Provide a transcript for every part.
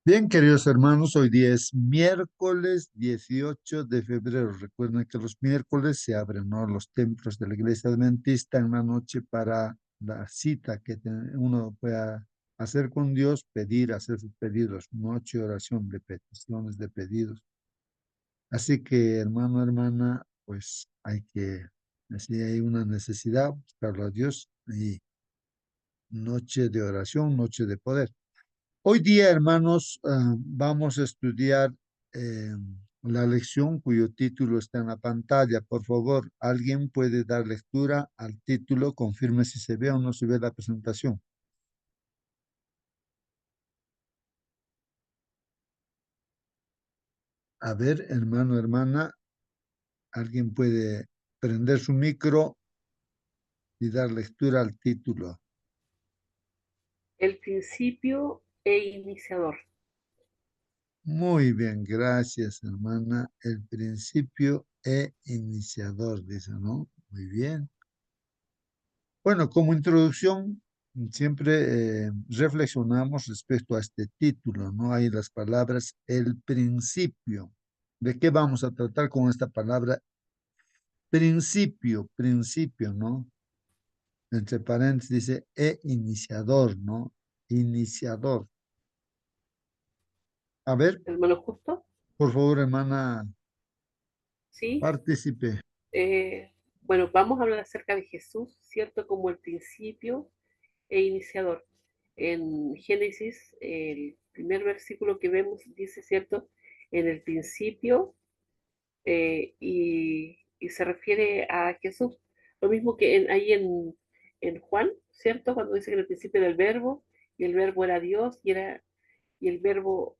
Bien, queridos hermanos, hoy día es miércoles 18 de febrero. Recuerden que los miércoles se abren, ¿no?, los templos de la iglesia adventista en la noche para la cita que uno pueda hacer con Dios, pedir, hacer sus pedidos, noche de oración de peticiones, de pedidos. Así que, hermano, hermana, pues hay que, si hay una necesidad, buscarlo a Dios y noche de oración, noche de poder. Hoy día, hermanos, vamos a estudiar eh, la lección cuyo título está en la pantalla. Por favor, ¿alguien puede dar lectura al título? Confirme si se ve o no se ve la presentación. A ver, hermano, hermana, ¿alguien puede prender su micro y dar lectura al título? El principio e iniciador. Muy bien, gracias, hermana. El principio e iniciador, dice, ¿no? Muy bien. Bueno, como introducción, siempre reflexionamos respecto a este título, ¿no? Hay las palabras el principio. ¿De qué vamos a tratar con esta palabra? Principio, principio, ¿no? Entre paréntesis dice iniciador, ¿no? Iniciador. A ver, Hermano justo, por favor, hermana, ¿sí? participe. Bueno, vamos a hablar acerca de Jesús, ¿cierto? Como el principio e iniciador. En Génesis, el primer versículo que vemos dice, ¿cierto? En el principio, y se refiere a Jesús. Lo mismo que ahí en Juan, ¿cierto? Cuando dice que en el principio era el verbo, y el verbo era Dios, y el verbo,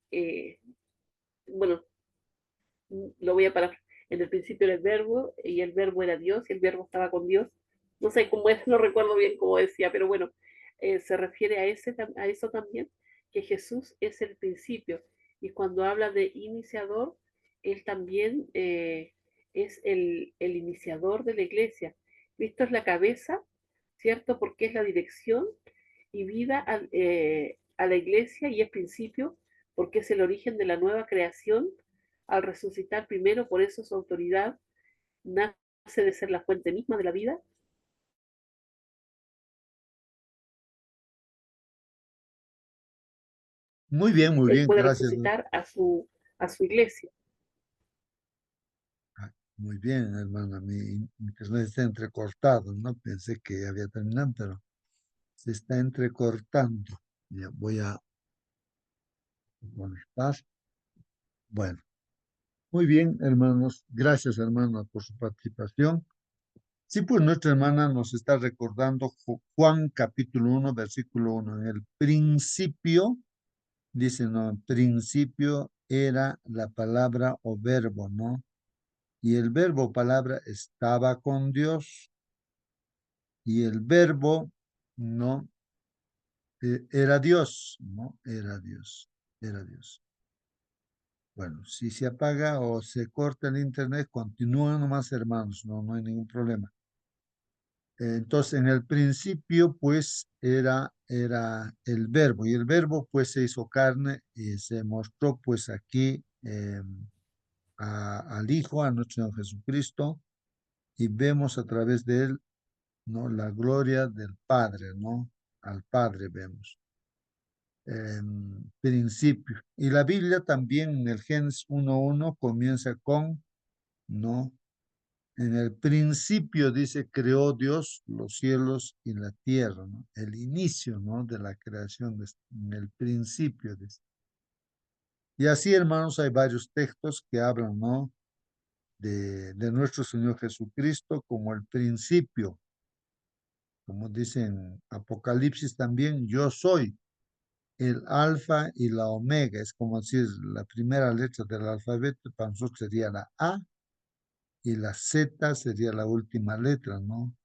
bueno, lo voy a parar. En el principio era el verbo y el verbo era Dios y el verbo estaba con Dios. No sé cómo es, no recuerdo bien cómo decía, pero bueno, se refiere a eso también, que Jesús es el principio. Y cuando habla de iniciador, él también es el iniciador de la iglesia. Cristo es la cabeza, ¿cierto? Porque es la dirección y vida a la iglesia y es principio porque es el origen de la nueva creación al resucitar primero, por eso su autoridad nace de ser la fuente misma de la vida, Muy él bien, puede gracias. resucitar a su iglesia. Ah, muy bien, hermana. Mi internet está entrecortado, ¿no? Pensé que había terminado, pero se está entrecortando. Ya voy a conectar. Bueno, muy bien, hermanos. Gracias, hermana, por su participación. Sí, pues nuestra hermana nos está recordando Juan capítulo 1, versículo 1. En el principio, dice, no, en principio era la palabra o verbo, ¿no? Y el verbo o palabra estaba con Dios y el verbo, ¿no? Era Dios, ¿no? Era Dios, era Dios. Bueno, si se apaga o se corta el internet, continúan nomás, hermanos, no, no hay ningún problema. Entonces, en el principio, pues, era el verbo, y el verbo, pues, se hizo carne y se mostró, pues, aquí al Hijo, a nuestro Señor Jesucristo, y vemos a través de él, ¿no?, la gloria del Padre, ¿no? Al Padre vemos. Principio. Y la Biblia también en el Génesis 1:1 comienza con, ¿no? En el principio, dice, creó Dios los cielos y la tierra, ¿no? El inicio, ¿no?, de la creación, en el principio. Dice. Y así, hermanos, hay varios textos que hablan, ¿no?, de nuestro Señor Jesucristo como el principio, como dice en Apocalipsis también, yo soy el alfa y la omega, es como decir, la primera letra del alfabeto, para nosotros sería la A y la Z sería la última letra, ¿no?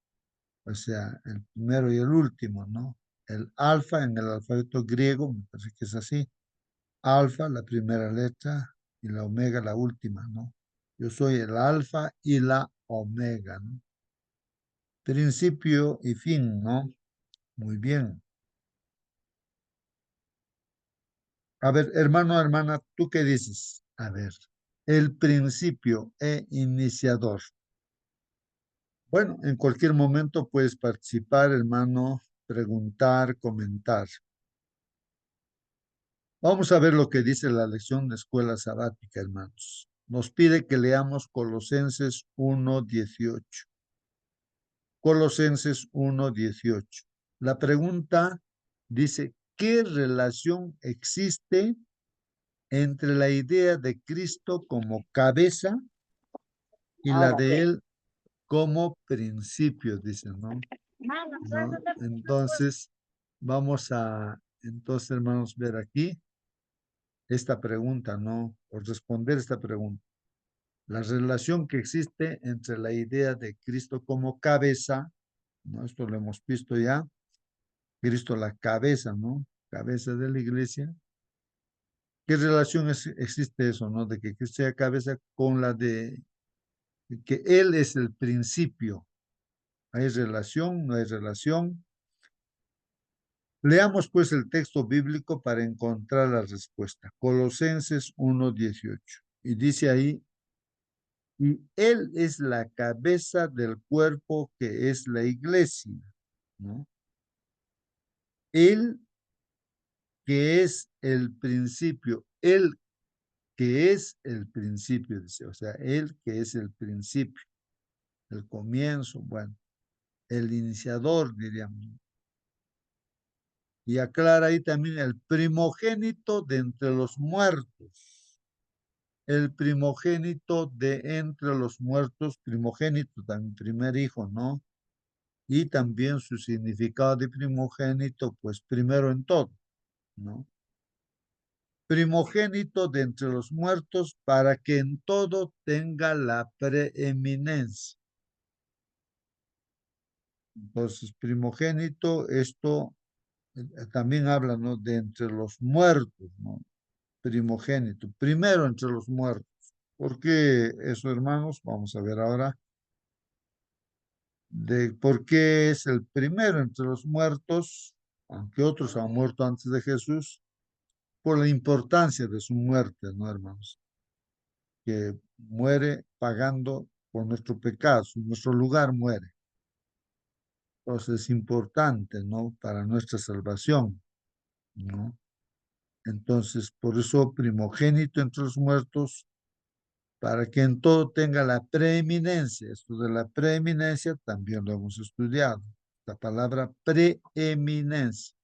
O sea, el primero y el último, ¿no? El alfa en el alfabeto griego, me parece que es así, alfa, la primera letra, y la omega, la última, ¿no? Yo soy el alfa y la omega, ¿no? Principio y fin, ¿no? Muy bien. A ver, hermano, hermana, ¿tú qué dices? A ver, el principio e iniciador. Bueno, en cualquier momento puedes participar, hermano, preguntar, comentar. Vamos a ver lo que dice la lección de escuela sabática, hermanos. Nos pide que leamos Colosenses 1:18. Colosenses 1:18. La pregunta dice, ¿qué relación existe entre la idea de Cristo como cabeza y la Ahora de sí. Él como principio? Dice, ¿no? Entonces, entonces, hermanos, ver aquí esta pregunta, ¿no? O responder esta pregunta. La relación que existe entre la idea de Cristo como cabeza, ¿no? Esto lo hemos visto ya, Cristo la cabeza, ¿no? Cabeza de la iglesia. ¿Qué relación existe eso, ¿no? De que Cristo sea cabeza con la de que Él es el principio. ¿Hay relación? ¿No hay relación? Leamos pues el texto bíblico para encontrar la respuesta. Colosenses 1:18. Y dice ahí, y Él es la cabeza del cuerpo que es la iglesia, ¿no? Él que es el principio, Él que es el principio, dice, o sea, Él que es el principio, el comienzo, bueno, el iniciador, diríamos. Y aclara ahí también el primogénito de entre los muertos. El primogénito de entre los muertos, primogénito, también primer hijo, ¿no? Y también su significado de primogénito, pues primero en todo, ¿no? Primogénito de entre los muertos para que en todo tenga la preeminencia. Entonces, primogénito, esto también habla, ¿no? De entre los muertos, ¿no? Primogénito, primero entre los muertos. ¿Por qué eso, hermanos? Vamos a ver ahora de por qué es el primero entre los muertos, aunque otros han muerto antes de Jesús, por la importancia de su muerte, ¿no, hermanos? Que muere pagando por nuestro pecado, en nuestro lugar muere. Entonces es importante, ¿no? Para nuestra salvación, ¿no? Entonces, por eso primogénito entre los muertos, para que en todo tenga la preeminencia. Esto de la preeminencia también lo hemos estudiado. La palabra preeminencia,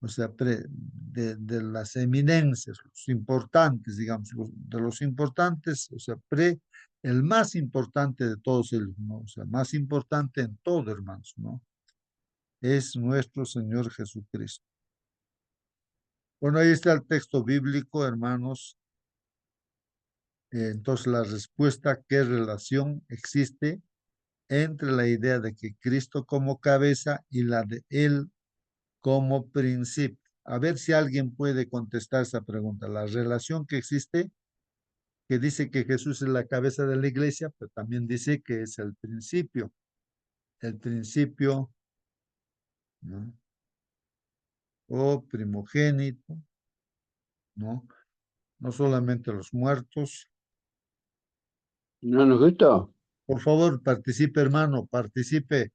o sea, de las eminencias, los importantes, digamos, de los importantes, o sea, el más importante de todos ellos, ¿no? O sea, más importante en todo, hermanos, ¿no? Es nuestro Señor Jesucristo. Bueno, ahí está el texto bíblico, hermanos. Entonces, la respuesta, ¿qué relación existe entre la idea de que Cristo como cabeza y la de Él como principio? A ver si alguien puede contestar esa pregunta. La relación que existe, que dice que Jesús es la cabeza de la iglesia, pero también dice que es el principio, ¿no? O primogénito, ¿no? No solamente los muertos. ¿No nos gustó? Por favor, participe, hermano, participe.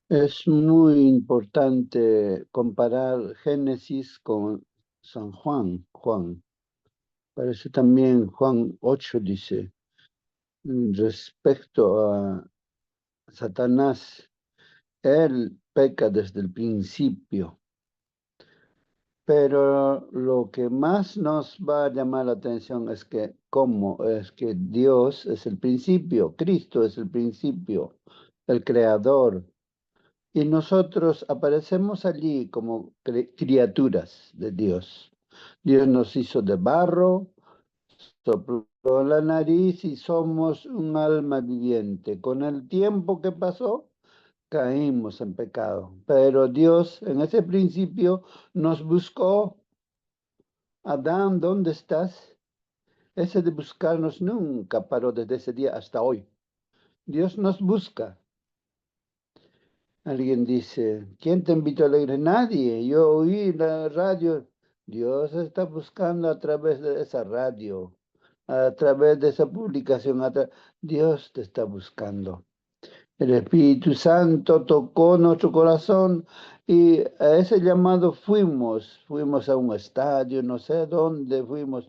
Es muy importante comparar Génesis con San Juan. Por eso también Juan 8 dice, respecto a Satanás, él peca desde el principio. Pero lo que más nos va a llamar la atención es que cómo es que Dios es el principio, Cristo es el principio, el creador. Y nosotros aparecemos allí como criaturas de Dios. Dios nos hizo de barro, sopló la nariz y somos un alma viviente. Con el tiempo que pasó, caímos en pecado. Pero Dios en ese principio nos buscó. Adán, ¿dónde estás? Ese de buscarnos nunca paró desde ese día hasta hoy. Dios nos busca. Alguien dice, ¿quién te invitó a la iglesia? Nadie. Yo oí la radio. Dios está buscando a través de esa radio, a través de esa publicación. Dios te está buscando. El Espíritu Santo tocó nuestro corazón y a ese llamado fuimos a un estadio, no sé dónde fuimos,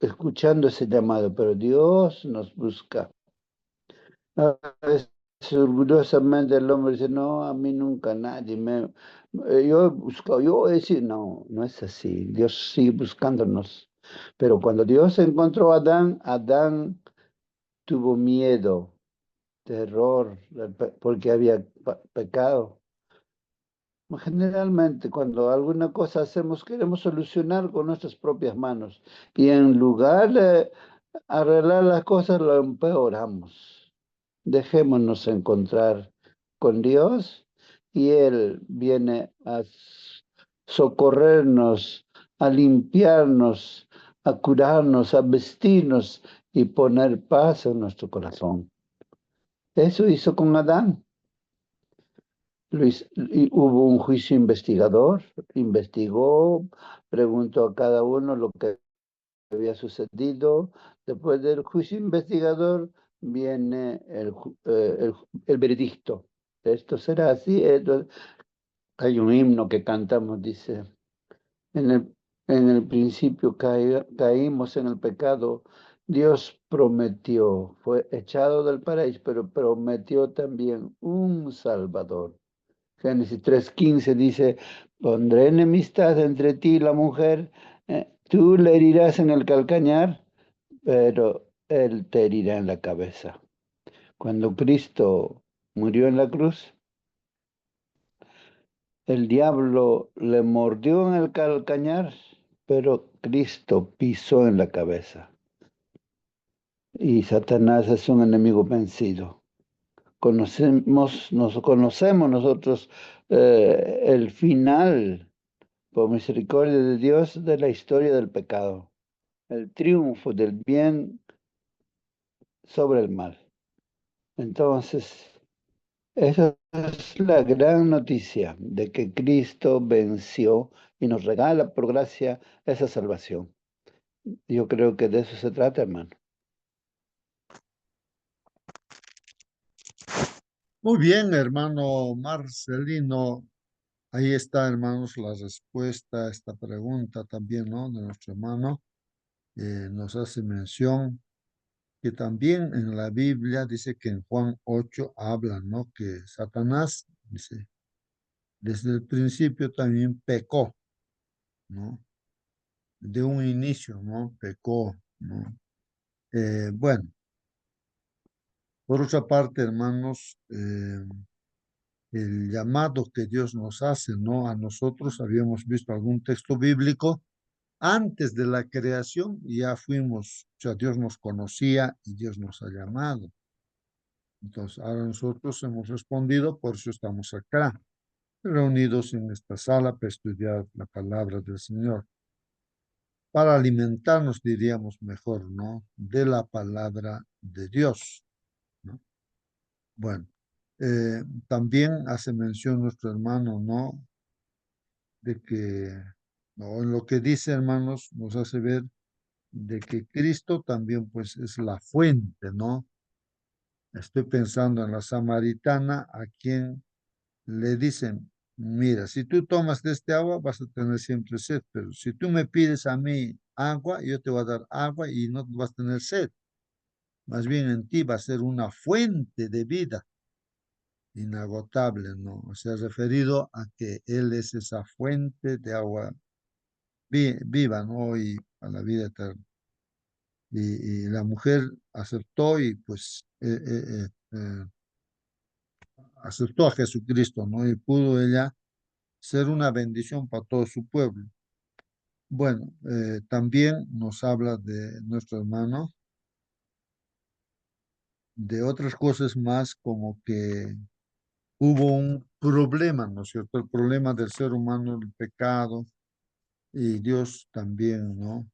escuchando ese llamado, pero Dios nos busca. A veces orgullosamente el hombre dice, no, a mí nunca nadie yo he buscado, yo voy a decir, no, no es así, Dios sigue buscándonos. Pero cuando Dios encontró a Adán, Adán tuvo miedo, terror, porque había pecado. Generalmente, cuando alguna cosa hacemos, queremos solucionar con nuestras propias manos. Y en lugar de arreglar las cosas, lo empeoramos. Dejémonos encontrar con Dios y Él viene a socorrernos, a limpiarnos, a curarnos, a vestirnos y poner paz en nuestro corazón. Eso hizo con Adán. Y hubo un juicio investigador, investigó, preguntó a cada uno lo que había sucedido. Después del juicio investigador viene el veredicto. Esto será así. Hay un himno que cantamos, dice, en el principio caímos en el pecado. Dios prometió, fue echado del paraíso, pero prometió también un Salvador. Génesis 3:15 dice, pondré enemistad entre ti y la mujer, tú le herirás en el calcañar, pero él te herirá en la cabeza. Cuando Cristo murió en la cruz, el diablo le mordió en el calcañar, pero Cristo pisó en la cabeza. Y Satanás es un enemigo vencido. Nos conocemos nosotros el final, por misericordia de Dios, de la historia del pecado, el triunfo del bien sobre el mal. Entonces, esa es la gran noticia de que Cristo venció y nos regala por gracia esa salvación. Yo creo que de eso se trata, hermano. Muy bien, hermano Marcelino. Ahí está, hermanos, la respuesta a esta pregunta también, ¿no? De nuestro hermano. Nos hace mención que también en la Biblia dice que en Juan 8 habla, ¿no? Que Satanás, dice, desde el principio también pecó, ¿no? De un inicio, ¿no? Pecó, ¿no? Bueno, por otra parte, hermanos, el llamado que Dios nos hace, ¿no? A nosotros, habíamos visto algún texto bíblico antes de la creación, ya fuimos, o sea, Dios nos conocía y Dios nos ha llamado. Entonces, ahora nosotros hemos respondido, por eso estamos acá, reunidos en esta sala para estudiar la palabra del Señor, para alimentarnos, diríamos mejor, ¿no? De la palabra de Dios, ¿no? Bueno, también hace mención nuestro hermano, ¿no? De que, ¿no? En lo que dice, hermanos, nos hace ver de que Cristo también, pues, es la fuente, ¿no? Estoy pensando en la samaritana, a quien le dicen, mira, si tú tomas de este agua vas a tener siempre sed, pero si tú me pides a mí agua, yo te voy a dar agua y no vas a tener sed. Más bien en ti va a ser una fuente de vida inagotable, ¿no? O sea, referido a que Él es esa fuente de agua viva, ¿no? Y a la vida eterna. Y la mujer aceptó y pues aceptó a Jesucristo, ¿no? Y pudo ella ser una bendición para todo su pueblo. Bueno, también nos habla de nuestro hermano, de otras cosas más como que hubo un problema, ¿no es cierto? El problema del ser humano, el pecado, y Dios también, ¿no?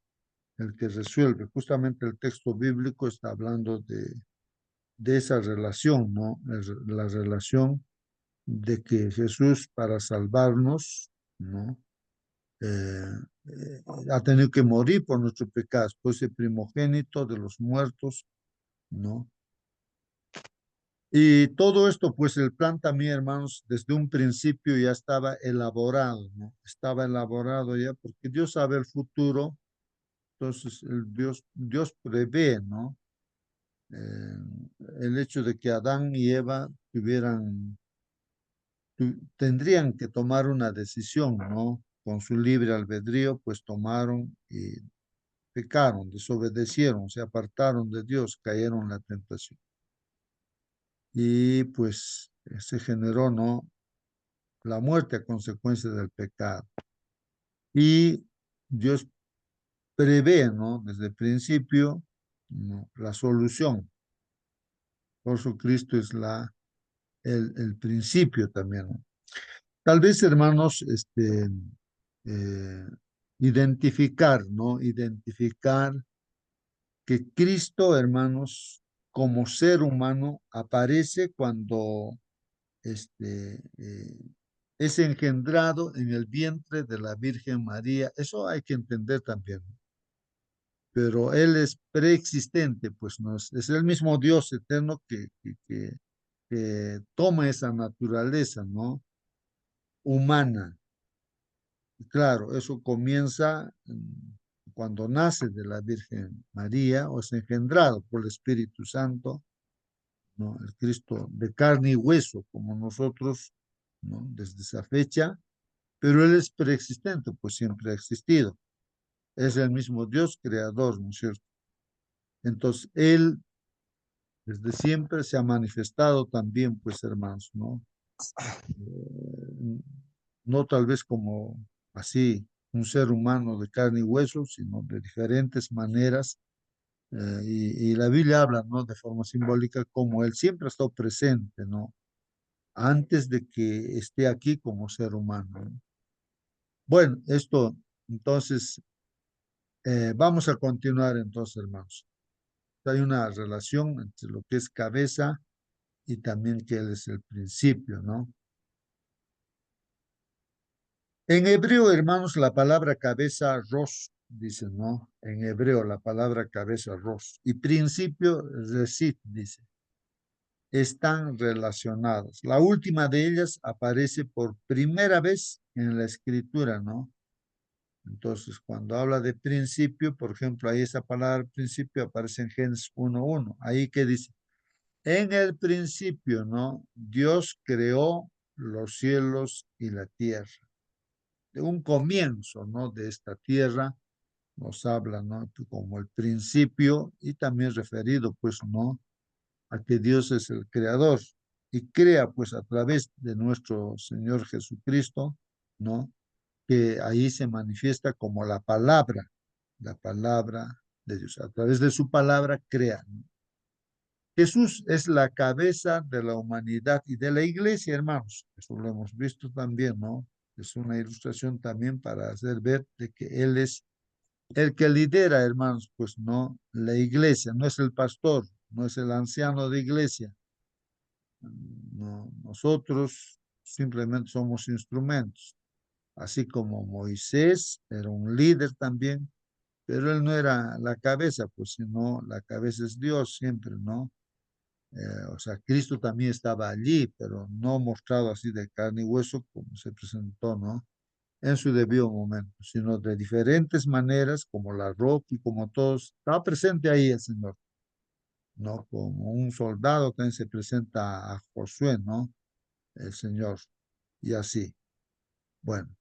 El que resuelve. Justamente el texto bíblico está hablando de esa relación, ¿no? La relación de que Jesús para salvarnos, ¿no? Ha tenido que morir por nuestros pecados, pues el primogénito de los muertos, ¿no? Y todo esto, pues el plan también, hermanos, desde un principio ya estaba elaborado, ¿no? Estaba elaborado ya porque Dios sabe el futuro, entonces Dios prevé, ¿no? Eh, el hecho de que Adán y Eva tendrían que tomar una decisión, ¿no? Con su libre albedrío, pues tomaron y pecaron, desobedecieron, se apartaron de Dios, cayeron en la tentación. Y pues se generó, ¿no? La muerte a consecuencia del pecado. Y Dios prevé, ¿no? Desde el principio, ¿no? La solución. Por eso Cristo es el principio también, ¿no? Tal vez, hermanos, eh, identificar, ¿no? Identificar que Cristo, hermanos, como ser humano, aparece cuando es engendrado en el vientre de la Virgen María. Eso hay que entender también. Pero Él es preexistente, pues no es el mismo Dios eterno que toma esa naturaleza, ¿no? Humana. Y claro, eso comienza cuando nace de la Virgen María o es engendrado por el Espíritu Santo, ¿no? El Cristo de carne y hueso, como nosotros, ¿no? Desde esa fecha, pero Él es preexistente, pues siempre ha existido. Es el mismo Dios creador, ¿no es cierto? Entonces, Él desde siempre se ha manifestado también, pues hermanos, ¿no? No tal vez como así un ser humano de carne y hueso, sino de diferentes maneras. Y la Biblia habla, ¿no? De forma simbólica como Él siempre ha estado presente, ¿no? Antes de que esté aquí como ser humano, ¿no? Bueno, esto, entonces, vamos a continuar entonces, hermanos. Hay una relación entre lo que es cabeza y también que Él es el principio, ¿no? En hebreo, hermanos, la palabra cabeza, ros, dice, ¿no? En hebreo, la palabra cabeza, ros. Y principio, resit, dice. Están relacionadas. La última de ellas aparece por primera vez en la escritura, ¿no? Entonces, cuando habla de principio, por ejemplo, ahí esa palabra principio aparece en Génesis 1:1. Ahí que dice, en el principio, ¿no? Dios creó los cielos y la tierra. De un comienzo, ¿no? De esta tierra nos habla, ¿no? Como el principio y también referido, pues, ¿no? A que Dios es el creador y crea, pues, a través de nuestro Señor Jesucristo, ¿no? Que ahí se manifiesta como la palabra de Dios. A través de su palabra crea, ¿no? Jesús es la cabeza de la humanidad y de la iglesia, hermanos. Eso lo hemos visto también, ¿no? Es una ilustración también para hacer ver de que Él es el que lidera, hermanos, pues no la iglesia, no es el pastor, no es el anciano de iglesia. No, nosotros simplemente somos instrumentos, así como Moisés era un líder también, pero él no era la cabeza, pues sino la cabeza es Dios siempre, ¿no? O sea, Cristo también estaba allí, pero no mostrado así de carne y hueso como se presentó, ¿no? En su debido momento, sino de diferentes maneras, como la roca y como todos, estaba presente ahí el Señor, ¿no? Como un soldado también se presenta a Josué, ¿no? El Señor, y así. Bueno,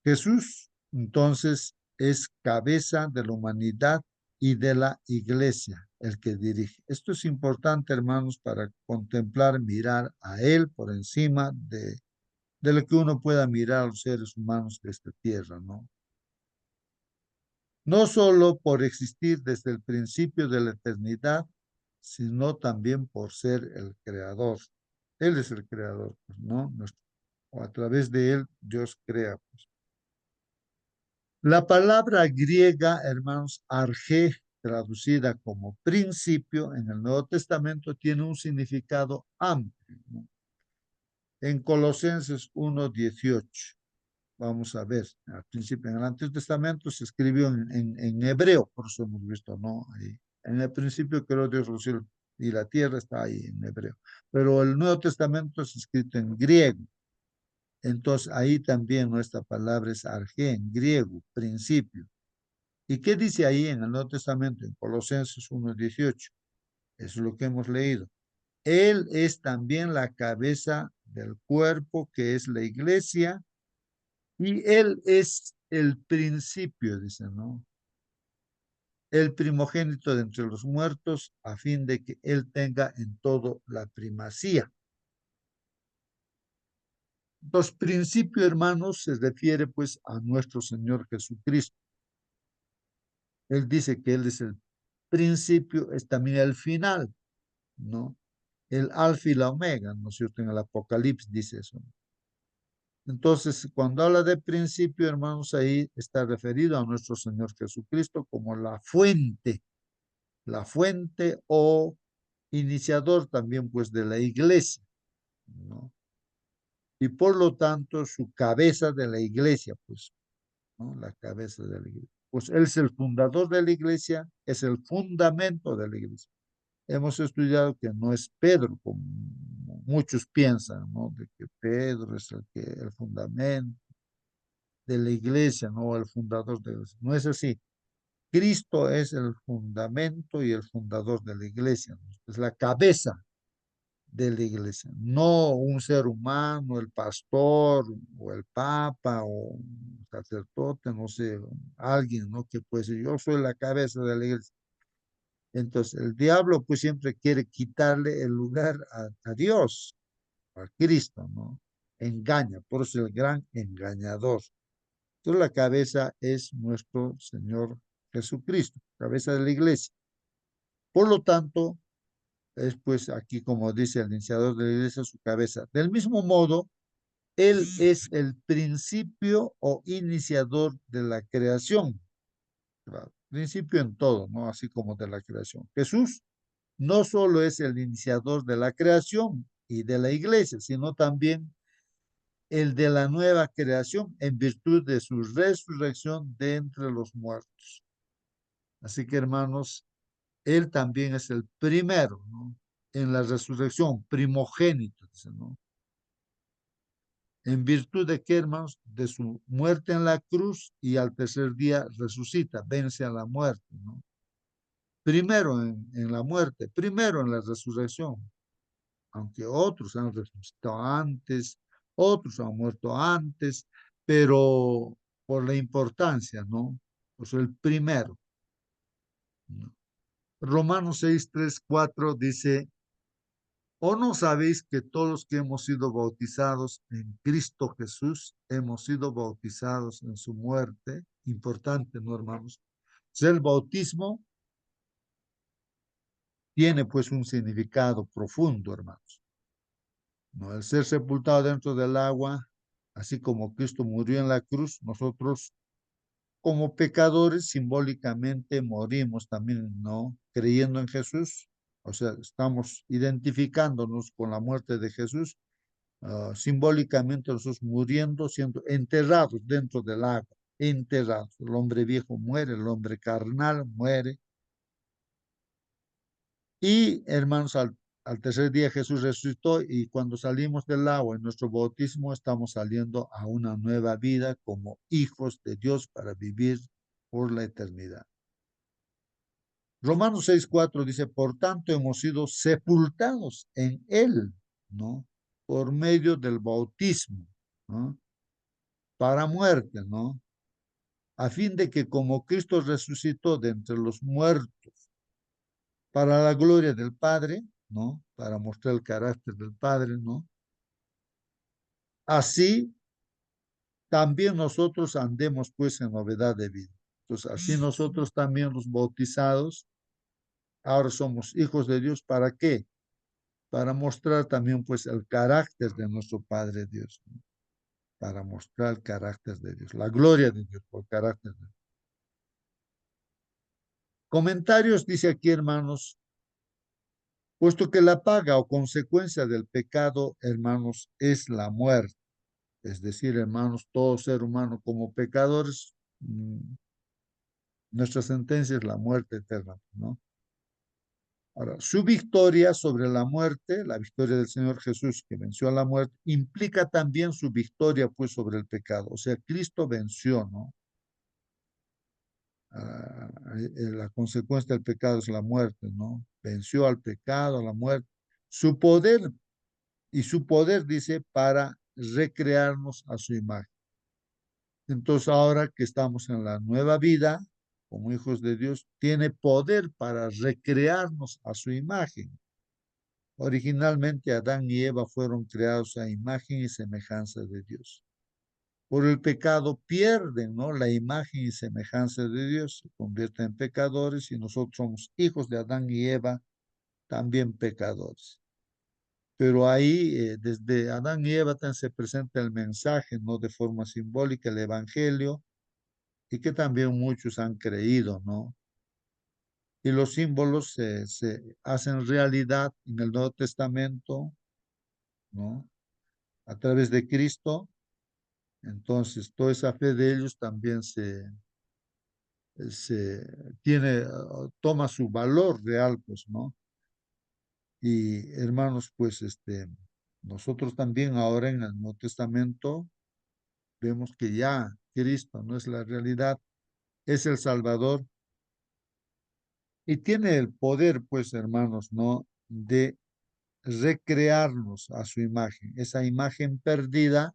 Jesús entonces es cabeza de la humanidad y de la iglesia, el que dirige. Esto es importante, hermanos, para contemplar, mirar a Él por encima de lo que uno pueda mirar a los seres humanos de esta tierra, ¿no? No solo por existir desde el principio de la eternidad, sino también por ser el creador. Él es el creador, pues, ¿no? O a través de él, Dios crea, pues. La palabra griega, hermanos, arge, traducida como principio en el Nuevo Testamento, tiene un significado amplio, ¿no? En Colosenses 1:18. Vamos a ver, al principio en el Antiguo Testamento se escribió en hebreo, por eso hemos visto, ¿no? Ahí. En el principio creó Dios los cielos y la tierra, está ahí en hebreo. Pero el Nuevo Testamento es escrito en griego. Entonces ahí también nuestra palabra es arge, en griego, principio. ¿Y qué dice ahí en el Nuevo Testamento, en Colosenses 1:18? Eso es lo que hemos leído. Él es también la cabeza del cuerpo que es la iglesia y él es el principio, dice, ¿no? El primogénito de entre los muertos a fin de que él tenga en todo la primacía. Los principios, hermanos, se refiere pues a nuestro Señor Jesucristo. Él dice que él es el principio, es también el final, ¿no? El alfa y la omega, ¿no es cierto? En el Apocalipsis dice eso. Entonces, cuando habla de principio, hermanos, ahí está referido a nuestro Señor Jesucristo como la fuente o iniciador también, pues, de la iglesia, ¿no? Y por lo tanto, su cabeza de la iglesia, pues, ¿no? La cabeza de la iglesia. Pues él es el fundador de la iglesia, es el fundamento de la iglesia. Hemos estudiado que no es Pedro, como muchos piensan, ¿no? De que Pedro es el fundamento de la iglesia, no el fundador de la iglesia. No es así. Cristo es el fundamento y el fundador de la iglesia, ¿no? Es la cabeza de la iglesia, no un ser humano, el pastor o el papa o un sacerdote, no sé, alguien, ¿no? Que puede decir, yo soy la cabeza de la iglesia. Entonces, el diablo pues siempre quiere quitarle el lugar a Dios, a Cristo, ¿no? Engaña, por eso el gran engañador. Entonces, la cabeza es nuestro Señor Jesucristo, cabeza de la iglesia. Por lo tanto, es pues aquí, como dice el iniciador de la iglesia, su cabeza. Del mismo modo, él es el principio o iniciador de la creación. Claro, principio en todo, ¿no? Así como de la creación. Jesús no solo es el iniciador de la creación y de la iglesia, sino también el de la nueva creación en virtud de su resurrección de entre los muertos. Así que, hermanos, él también es el primero, ¿no? En la resurrección, primogénito, ¿no? En virtud de qué, hermanos, de su muerte en la cruz y al tercer día resucita, vence a la muerte, ¿no? Primero en la muerte, primero en la resurrección, aunque otros han resucitado antes, otros han muerto antes, pero por la importancia, ¿no? Pues el primero, ¿no? Romanos 6:3-4 dice, ¿o no sabéis que todos los que hemos sido bautizados en Cristo Jesús, hemos sido bautizados en su muerte? Importante, ¿no, hermanos? El bautismo tiene pues un significado profundo, hermanos. ¿No? El ser sepultado dentro del agua, así como Cristo murió en la cruz, nosotros como pecadores simbólicamente morimos también, ¿no? Creyendo en Jesús, o sea, estamos identificándonos con la muerte de Jesús, simbólicamente nosotros muriendo, siendo enterrados dentro del agua, enterrados. El hombre viejo muere, el hombre carnal muere. Y hermanos, al tercer día Jesús resucitó y cuando salimos del agua en nuestro bautismo estamos saliendo a una nueva vida como hijos de Dios para vivir por la eternidad. Romanos 6:4 dice, por tanto hemos sido sepultados en Él, ¿no? Por medio del bautismo, ¿no? Para muerte, ¿no? A fin de que como Cristo resucitó de entre los muertos para la gloria del Padre, ¿no? Para mostrar el carácter del Padre, ¿no? Así también nosotros andemos pues en novedad de vida. Entonces, así nosotros también los bautizados, ahora somos hijos de Dios, ¿para qué? Para mostrar también pues el carácter de nuestro Padre Dios, ¿no? Para mostrar el carácter de Dios, la gloria de Dios por carácter de Dios. Comentarios, dice aquí, hermanos, Puesto que la paga o consecuencia del pecado, hermanos, es la muerte. Es decir, hermanos, todo ser humano como pecadores, nuestra sentencia es la muerte eterna, ¿no? Ahora, su victoria sobre la muerte, la victoria del Señor Jesús que venció a la muerte, implica también su victoria pues sobre el pecado. O sea, Cristo venció, ¿no? La consecuencia del pecado es la muerte, ¿no? Venció al pecado, a la muerte. Su poder, y su poder dice para recrearnos a su imagen. Entonces ahora que estamos en la nueva vida, como hijos de Dios, tiene poder para recrearnos a su imagen. Originalmente Adán y Eva fueron creados a imagen y semejanza de Dios. Por el pecado pierden, ¿no?, la imagen y semejanza de Dios, se convierten en pecadores y nosotros somos hijos de Adán y Eva, también pecadores. Pero ahí, desde Adán y Eva se presenta el mensaje, ¿no?, de forma simbólica, el Evangelio, y que también muchos han creído, ¿no? Y los símbolos se hacen realidad en el Nuevo Testamento, ¿no? A través de Cristo. Entonces, toda esa fe de ellos también se tiene, toma su valor real, pues, ¿no? Y hermanos, pues, nosotros también ahora en el Nuevo Testamento vemos que ya Cristo no es la realidad, es el Salvador y tiene el poder, pues, hermanos, ¿no?, de recrearnos a su imagen, esa imagen perdida,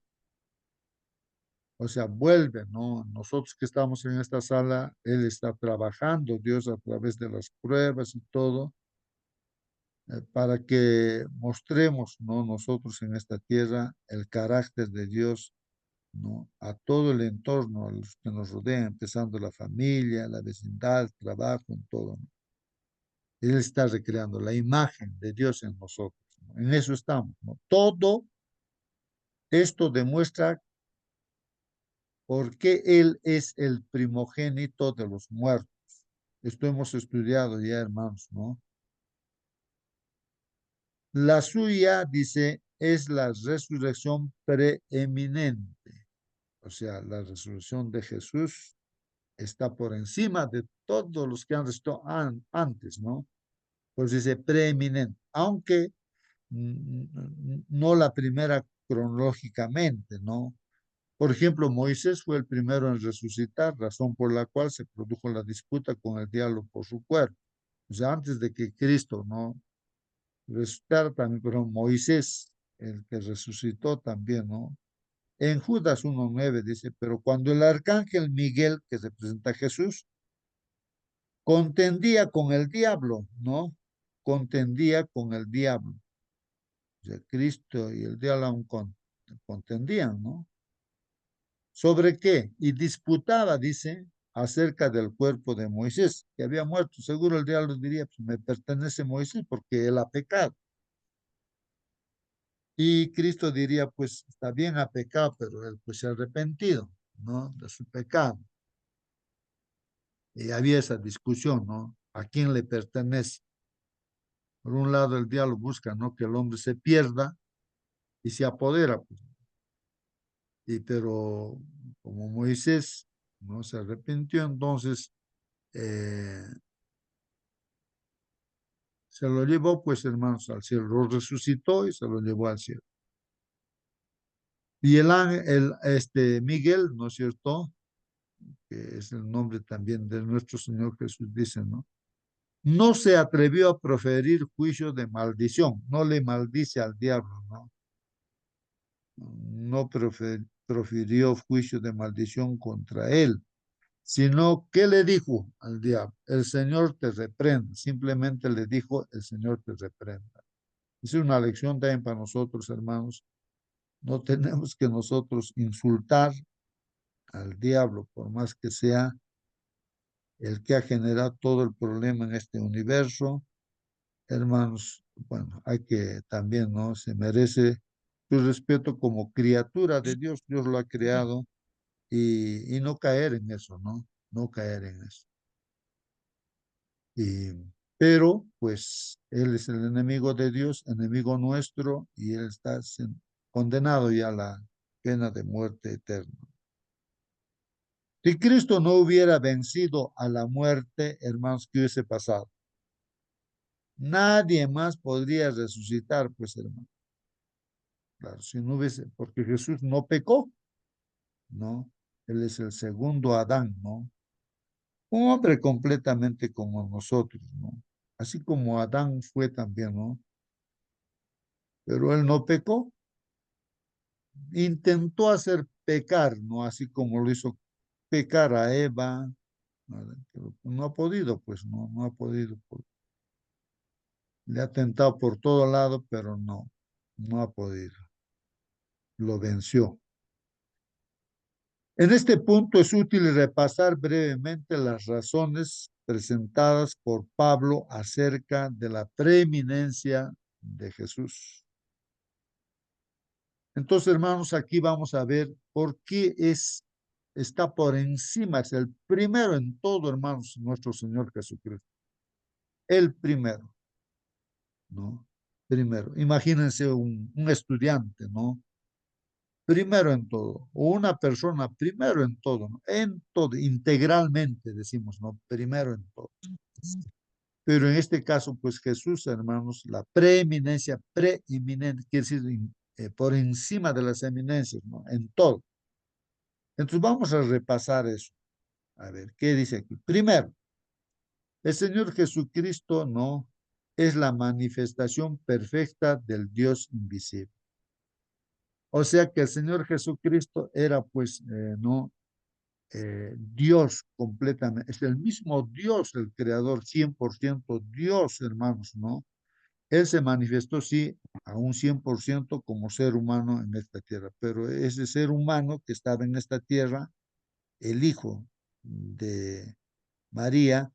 o sea, vuelve, ¿no? Nosotros que estamos en esta sala, Él está trabajando, Dios a través de las pruebas y todo, para que mostremos, ¿no?, nosotros en esta tierra el carácter de Dios, ¿no?, a todo el entorno, a los que nos rodean, empezando la familia, la vecindad, el trabajo, en todo, ¿no? Él está recreando la imagen de Dios en nosotros, ¿no? En eso estamos, ¿no? Todo esto demuestra por qué Él es el primogénito de los muertos. Esto hemos estudiado ya, hermanos, ¿no? La suya, dice, es la resurrección preeminente. O sea, la resurrección de Jesús está por encima de todos los que han estado antes, ¿no? Pues dice preeminente, aunque no la primera cronológicamente, ¿no? Por ejemplo, Moisés fue el primero en resucitar, razón por la cual se produjo la disputa con el diablo por su cuerpo. O sea, antes de que Cristo no resucitara, también, pero Moisés, el que resucitó también, ¿no? En Judas 1:9 dice, pero cuando el arcángel Miguel, que representa a Jesús, contendía con el diablo, ¿no? Contendía con el diablo. O sea, Cristo y el diablo aún contendían, ¿no? ¿Sobre qué? Y disputaba, dice, acerca del cuerpo de Moisés, que había muerto. Seguro el diablo diría, pues me pertenece Moisés porque él ha pecado. Y Cristo diría, pues está bien, ha pecado, pero él pues se ha arrepentido, ¿no?, de su pecado. Y había esa discusión, ¿no? ¿A quién le pertenece? Por un lado, el diablo busca, ¿no?, que el hombre se pierda y se apodera, pues. Pero como Moisés no se arrepintió, entonces eh, se lo llevó, pues, hermanos, al cielo. Lo resucitó y se lo llevó al cielo. Y el ángel, Miguel, ¿no es cierto?, que es el nombre también de nuestro Señor Jesús, dice, ¿no?, no se atrevió a proferir juicio de maldición, no le maldice al diablo, ¿no? No profirió juicio de maldición contra él, sino que le dijo al diablo, el Señor te reprenda, simplemente le dijo, el Señor te reprenda. Es una lección también para nosotros, hermanos, no tenemos que nosotros insultar al diablo, por más que sea el que ha generado todo el problema en este universo, hermanos, bueno, hay que también, ¿no?, se merece su respeto como criatura de Dios, Dios lo ha creado y no caer en eso, ¿no? No caer en eso. Y Pero, pues, él es el enemigo de Dios, enemigo nuestro, y él está condenado ya a la pena de muerte eterna. Si Cristo no hubiera vencido a la muerte, hermanos, ¿qué hubiese pasado? Nadie más podría resucitar, pues, hermano. Claro, si no hubiese, porque Jesús no pecó, ¿no? Él es el segundo Adán, ¿no? Un hombre completamente como nosotros, ¿no? Así como Adán fue también, ¿no? Pero él no pecó, intentó hacer pecar, ¿no? Así como lo hizo pecar a Eva, ¿no? Pero no ha podido, pues, no ha podido. Le ha tentado por todo lado, pero no ha podido. Lo venció. En este punto es útil repasar brevemente las razones presentadas por Pablo acerca de la preeminencia de Jesús. Entonces, hermanos, aquí vamos a ver por qué está por encima, es el primero en todo, hermanos, nuestro Señor Jesucristo. El primero, ¿no? Primero. Imagínense un estudiante, ¿no? Primero en todo, o una persona primero en todo, ¿no? En todo, integralmente decimos, ¿no? Primero en todo. Pero en este caso, pues Jesús, hermanos, la preeminencia, preeminente, quiere decir por encima de las eminencias, ¿no? En todo. Entonces vamos a repasar eso. A ver, ¿qué dice aquí? Primero, el Señor Jesucristo no es la manifestación perfecta del Dios invisible. O sea que el Señor Jesucristo era pues, no, Dios completamente, es el mismo Dios, el creador, 100% Dios, hermanos, ¿no? Él se manifestó, sí, a un 100% como ser humano en esta tierra, pero ese ser humano que estaba en esta tierra, el hijo de María,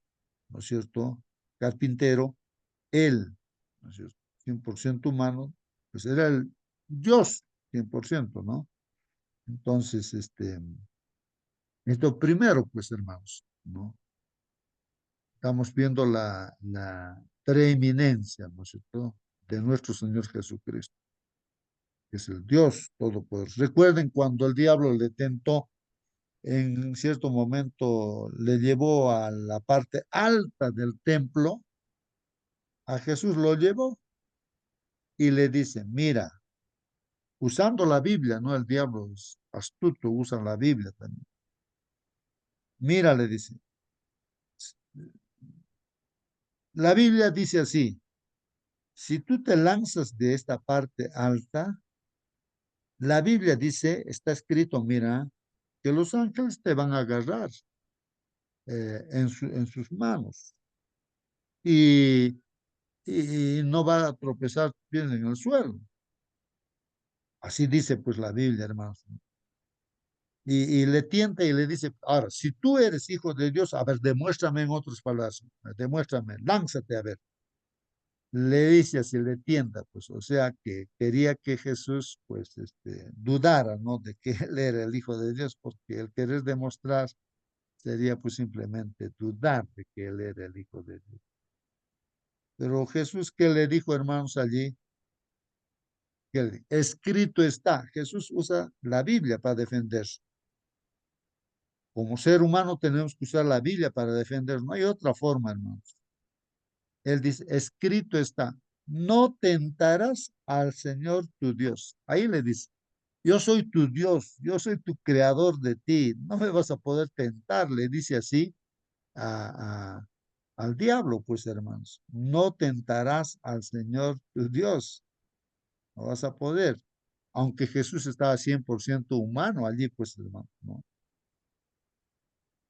¿no es cierto? Carpintero, él, ¿no es cierto? 100% humano, pues era el Dios, 100%, ¿no? Entonces, esto primero, pues, hermanos, ¿no? Estamos viendo la preeminencia, ¿no es cierto?, de nuestro Señor Jesucristo, que es el Dios Todopoderoso. Recuerden cuando el diablo le tentó, en cierto momento le llevó a la parte alta del templo, a Jesús lo llevó y le dice, mira, usando la Biblia, ¿no? El diablo es astuto, usa la Biblia también. Mira, le dice, la Biblia dice así, si tú te lanzas de esta parte alta, la Biblia dice, está escrito, mira, que los ángeles te van a agarrar en sus manos y, y no va a tropezar bien en el suelo. Así dice pues la Biblia, hermanos. Y le tienta y le dice, ahora, si tú eres hijo de Dios, a ver, demuéstrame en otras palabras, demuéstrame, lánzate a ver. Le dice así, le tienta, pues, o sea, que quería que Jesús, pues, dudara, ¿no? De que él era el Hijo de Dios, porque el querer demostrar sería, pues, simplemente dudar de que él era el Hijo de Dios. Pero Jesús, ¿qué le dijo, hermanos, allí? Que escrito está. Jesús usa la Biblia para defenderse. Como ser humano tenemos que usar la Biblia para defendernos. No hay otra forma, hermanos. Él dice, escrito está, no tentarás al Señor tu Dios. Ahí le dice, yo soy tu Dios, yo soy tu creador de ti, no me vas a poder tentar, le dice así a, al diablo, pues hermanos, no tentarás al Señor tu Dios, no vas a poder, aunque Jesús estaba 100% humano allí, pues hermano, ¿no?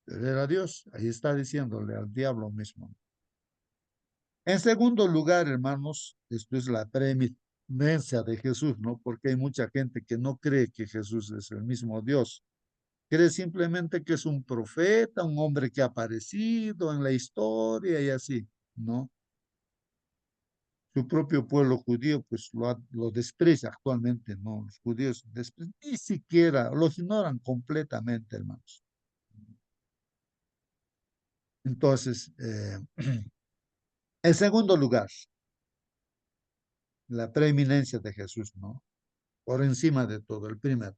Pero era Dios, ahí está diciéndole al diablo mismo. En segundo lugar, hermanos, esto es la preeminencia de Jesús, ¿no? Porque hay mucha gente que no cree que Jesús es el mismo Dios. Cree simplemente que es un profeta, un hombre que ha aparecido en la historia y así, ¿no? Su propio pueblo judío, pues lo desprecia actualmente, ¿no? Los judíos ni siquiera, los ignoran completamente, hermanos. Entonces, En segundo lugar, la preeminencia de Jesús, ¿no? Por encima de todo, el primero.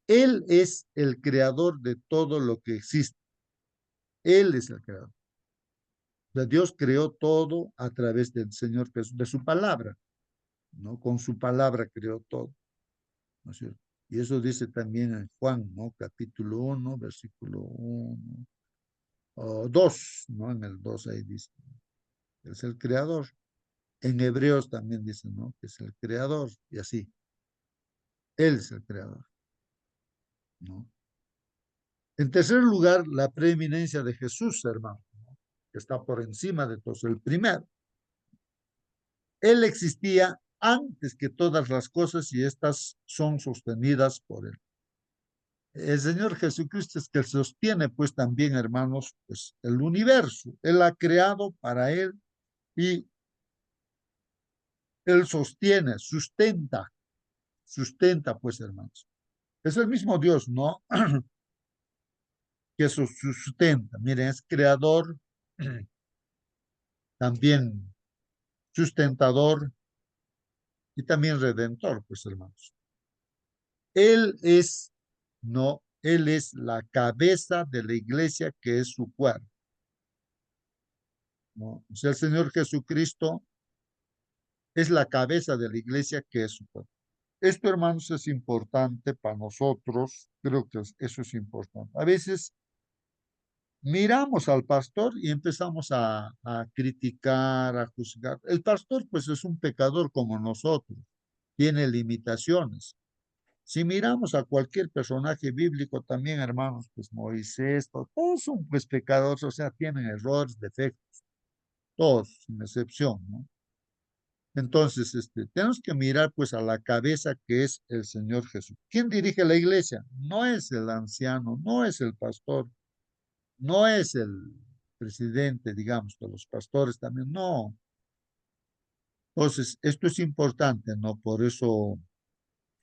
Él es el creador de todo lo que existe. Él es el creador. O sea, Dios creó todo a través del Señor Jesús, de su palabra, ¿no? Con su palabra creó todo, ¿no es cierto? Y eso dice también en Juan, ¿no? Capítulo 1, versículo 1, o 2, ¿no? En el 2 ahí dice, es el creador. En Hebreos también dice, ¿no? Que es el creador, y así. Él es el creador, ¿no? En tercer lugar, la preeminencia de Jesús, hermano, ¿no? Que está por encima de todos. El primero, Él existía antes que todas las cosas y estas son sostenidas por Él. El Señor Jesucristo es que sostiene, pues también, hermanos, pues el universo. Él ha creado para Él y Él sostiene, sustenta, pues, hermanos. Es el mismo Dios, ¿no? Que sustenta. Miren, es creador, también sustentador y también redentor, pues, hermanos. Él es, no, Él es la cabeza de la iglesia que es su cuerpo, ¿no? O sea, el Señor Jesucristo es la cabeza de la iglesia que es su cuerpo. Esto, hermanos, es importante para nosotros. Creo que eso es importante. A veces miramos al pastor y empezamos a criticar, a juzgar. El pastor, pues, es un pecador como nosotros, tiene limitaciones. Si miramos a cualquier personaje bíblico también, hermanos, pues Moisés, todos son pues pecadores, o sea, tienen errores, defectos, todos, sin excepción, ¿no? Entonces, tenemos que mirar pues a la cabeza que es el Señor Jesús. ¿Quién dirige la iglesia? No es el anciano, no es el pastor, no es el presidente, digamos, de los pastores también, no. Entonces, esto es importante, ¿no? Por eso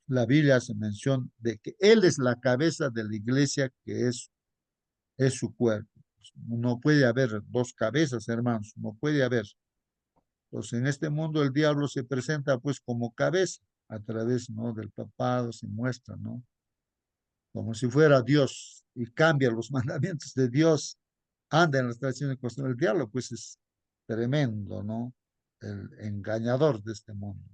la Biblia hace mención de que Él es la cabeza de la iglesia que es su cuerpo. No puede haber dos cabezas, hermanos, no puede haber. Pues en este mundo el diablo se presenta pues como cabeza a través, ¿no? Del papado, se muestra, ¿no? Como si fuera Dios y cambia los mandamientos de Dios, anda en las tradiciones y costumbres del diablo, pues es tremendo, ¿no? El engañador de este mundo.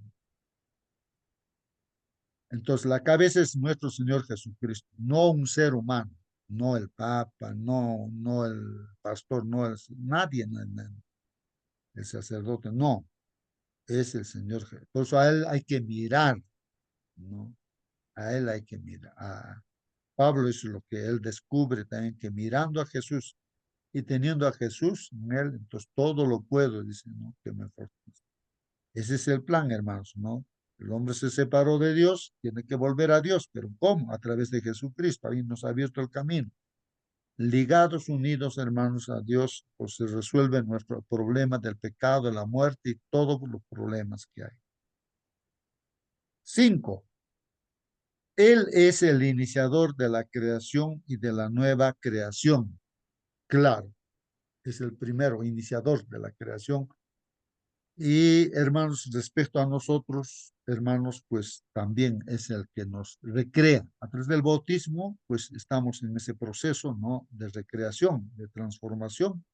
Entonces, la cabeza es nuestro Señor Jesucristo, no un ser humano, no el Papa, no el pastor, nadie, el sacerdote, no, es el Señor Jesús. Por eso a Él hay que mirar, ¿no? A Él hay que mirar. A Pablo es lo que él descubre también, que mirando a Jesús y teniendo a Jesús en Él, entonces todo lo puedo, dice, ¿no? Que me fortalece. Ese es el plan, hermanos, ¿no? El hombre se separó de Dios, tiene que volver a Dios, pero ¿cómo? A través de Jesucristo, ahí nos ha abierto el camino. Ligados, unidos, hermanos, a Dios, pues se resuelve nuestro problema del pecado, de la muerte y todos los problemas que hay. 5. Él es el iniciador de la creación y de la nueva creación. Claro, es el primero iniciador de la creación. Y hermanos, respecto a nosotros, hermanos, pues también es el que nos recrea. A través del bautismo, pues estamos en ese proceso, ¿no? De recreación, de transformación,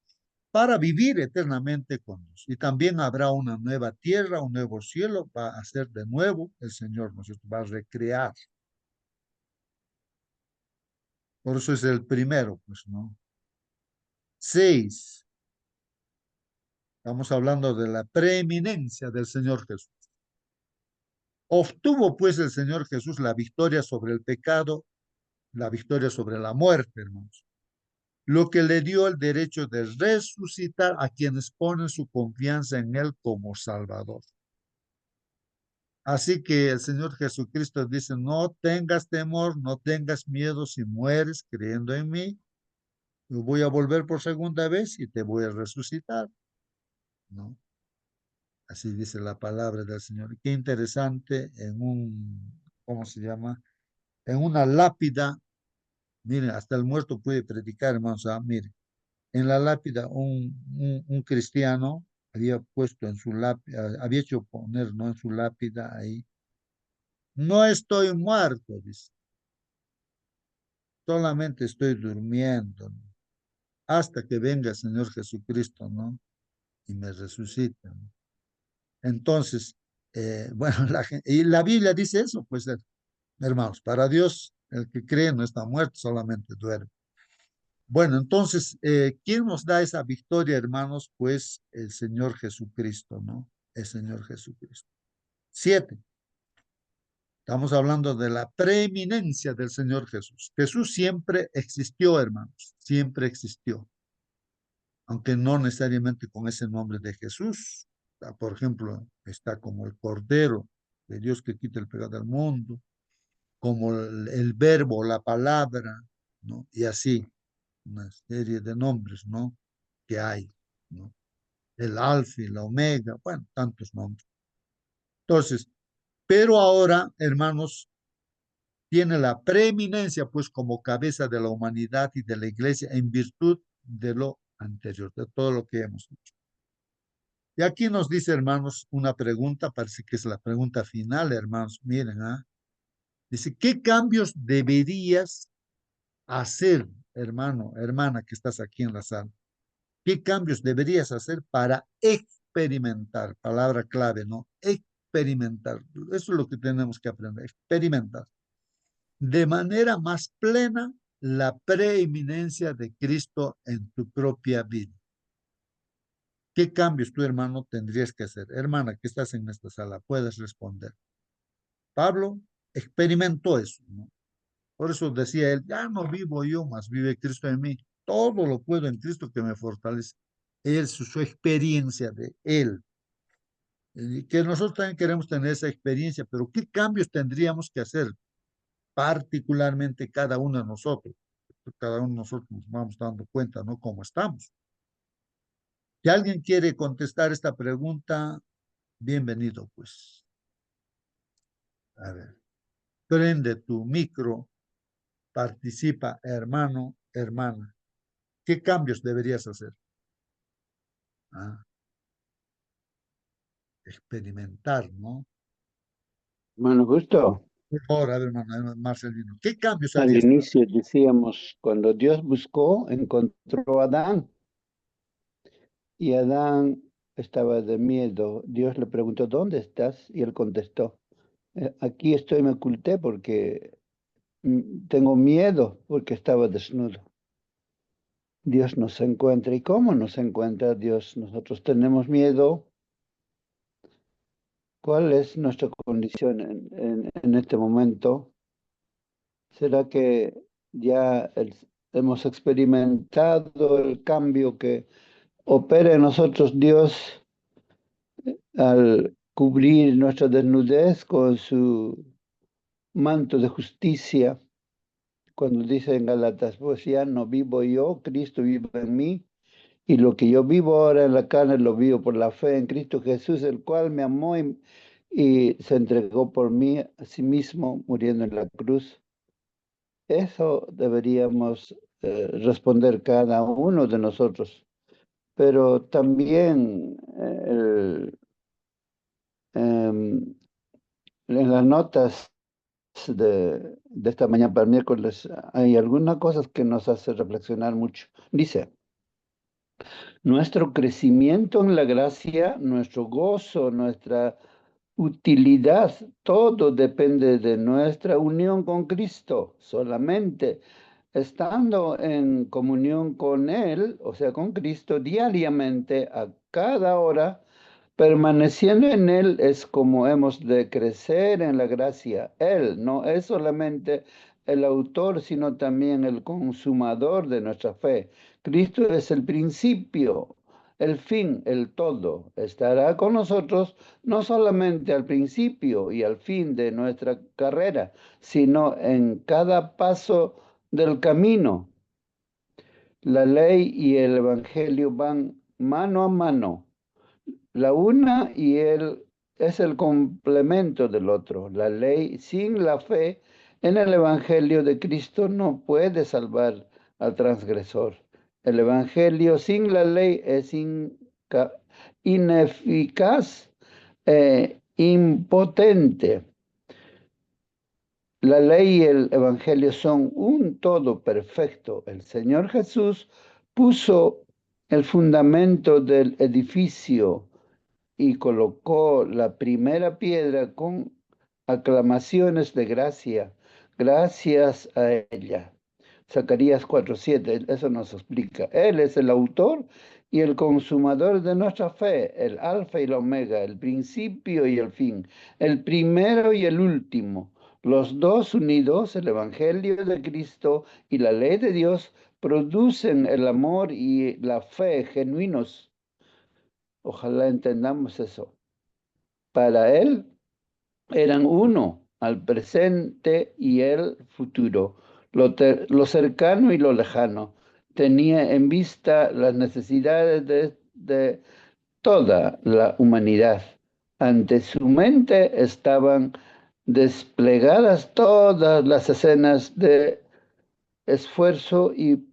para vivir eternamente con Dios. Y también habrá una nueva tierra, un nuevo cielo, va a ser de nuevo el Señor, ¿no es cierto? Va a recrear. Por eso es el primero, pues, ¿no? 6. Estamos hablando de la preeminencia del Señor Jesús. Obtuvo pues el Señor Jesús la victoria sobre el pecado, la victoria sobre la muerte, hermanos, lo que le dio el derecho de resucitar a quienes ponen su confianza en Él como Salvador. Así que el Señor Jesucristo dice, no tengas temor, no tengas miedo si mueres creyendo en mí. Yo voy a volver por segunda vez y te voy a resucitar, ¿no? Así dice la palabra del Señor. Qué interesante ¿cómo se llama? En una lápida. Miren, hasta el muerto puede predicar, hermanos. Miren, en la lápida un cristiano había puesto en su lápida, había hecho poner, ¿no? En su lápida ahí, no estoy muerto, dice, solamente estoy durmiendo, ¿no? Hasta que venga el Señor Jesucristo, ¿no? Y me resucite, ¿no? Entonces, bueno, y la Biblia dice eso, pues, hermanos, para Dios, el que cree no está muerto, solamente duerme. Bueno, entonces, ¿quién nos da esa victoria, hermanos? Pues el Señor Jesucristo, ¿no? El Señor Jesucristo. 7. Estamos hablando de la preeminencia del Señor Jesús. Jesús siempre existió, hermanos, siempre existió, aunque no necesariamente con ese nombre de Jesús. Por ejemplo, está como el Cordero de Dios que quita el pecado del mundo, como el verbo, la palabra, ¿no? Y así, una serie de nombres, ¿no? Que hay, ¿no? El alfa y la omega, bueno, tantos nombres. Entonces, pero ahora, hermanos, tiene la preeminencia, pues, como cabeza de la humanidad y de la iglesia en virtud de lo anterior, de todo lo que hemos dicho. Y aquí nos dice, hermanos, una pregunta, parece que es la pregunta final, hermanos, miren, ¿ah? Dice, ¿qué cambios deberías hacer, hermano, hermana, que estás aquí en la sala? ¿Qué cambios deberías hacer para experimentar? Palabra clave, ¿no? Experimentar. Eso es lo que tenemos que aprender, experimentar. De manera más plena la preeminencia de Cristo en tu propia vida. ¿Qué cambios tú, hermano, tendrías que hacer? Hermana, que estás en esta sala, puedes responder. Pablo experimentó eso, ¿no? Por eso decía él, ya no vivo yo, más vive Cristo en mí. Todo lo puedo en Cristo que me fortalece. Él, su experiencia de él. Y que nosotros también queremos tener esa experiencia, pero ¿qué cambios tendríamos que hacer? Particularmente cada uno de nosotros. Cada uno de nosotros nos vamos dando cuenta, ¿no? Cómo estamos. Si alguien quiere contestar esta pregunta, bienvenido, pues. A ver, prende tu micro, participa, hermano, hermana. ¿Qué cambios deberías hacer? Ah, experimentar, ¿no? Bueno, justo Por favor, a ver, hermano, Marcelino, ¿qué cambios al harías? inicio decíamos, cuando Dios buscó, encontró a Adán y Adán estaba de miedo. Dios le preguntó, ¿dónde estás? Y él contestó, aquí estoy, me oculté porque tengo miedo porque estaba desnudo. Dios nos encuentra. ¿Y cómo nos encuentra Dios? Nosotros tenemos miedo. ¿Cuál es nuestra condición en este momento? ¿Será que ya hemos experimentado el cambio que opera en nosotros Dios al cubrir nuestra desnudez con su manto de justicia? Cuando dice en Galatas, pues ya no vivo yo, Cristo vive en mí. Y lo que yo vivo ahora en la carne lo vivo por la fe en Cristo Jesús, el cual me amó y se entregó por mí a sí mismo, muriendo en la cruz. Eso deberíamos responder cada uno de nosotros. Pero también em, en las notas de esta mañana para el miércoles hay algunas cosas que nos hacen reflexionar mucho. Dice, nuestro crecimiento en la gracia, nuestro gozo, nuestra utilidad, todo depende de nuestra unión con Cristo. Solamente estando en comunión con Él, o sea, con Cristo, diariamente, a cada hora, permaneciendo en Él es como hemos de crecer en la gracia. Él no es solamente el autor, sino también el consumador de nuestra fe. Cristo es el principio, el fin, el todo. Estará con nosotros no solamente al principio y al fin de nuestra carrera, sino en cada paso del camino. La ley y el evangelio van mano a mano. La una y él es el complemento del otro. La ley sin la fe en el Evangelio de Cristo no puede salvar al transgresor. El Evangelio sin la ley es ineficaz e impotente. La ley y el evangelio son un todo perfecto. El Señor Jesús puso el fundamento del edificio y colocó la primera piedra con aclamaciones de gracia, gracias a ella. Zacarías 4:7, eso nos explica. Él es el autor y el consumador de nuestra fe, el alfa y el omega, el principio y el fin, el primero y el último. Los dos unidos, el Evangelio de Cristo y la ley de Dios, producen el amor y la fe genuinos. Ojalá entendamos eso. Para él eran uno, al presente y el futuro, lo cercano y lo lejano. Tenía en vista las necesidades de toda la humanidad. Ante su mente estaban desplegadas todas las escenas de esfuerzo y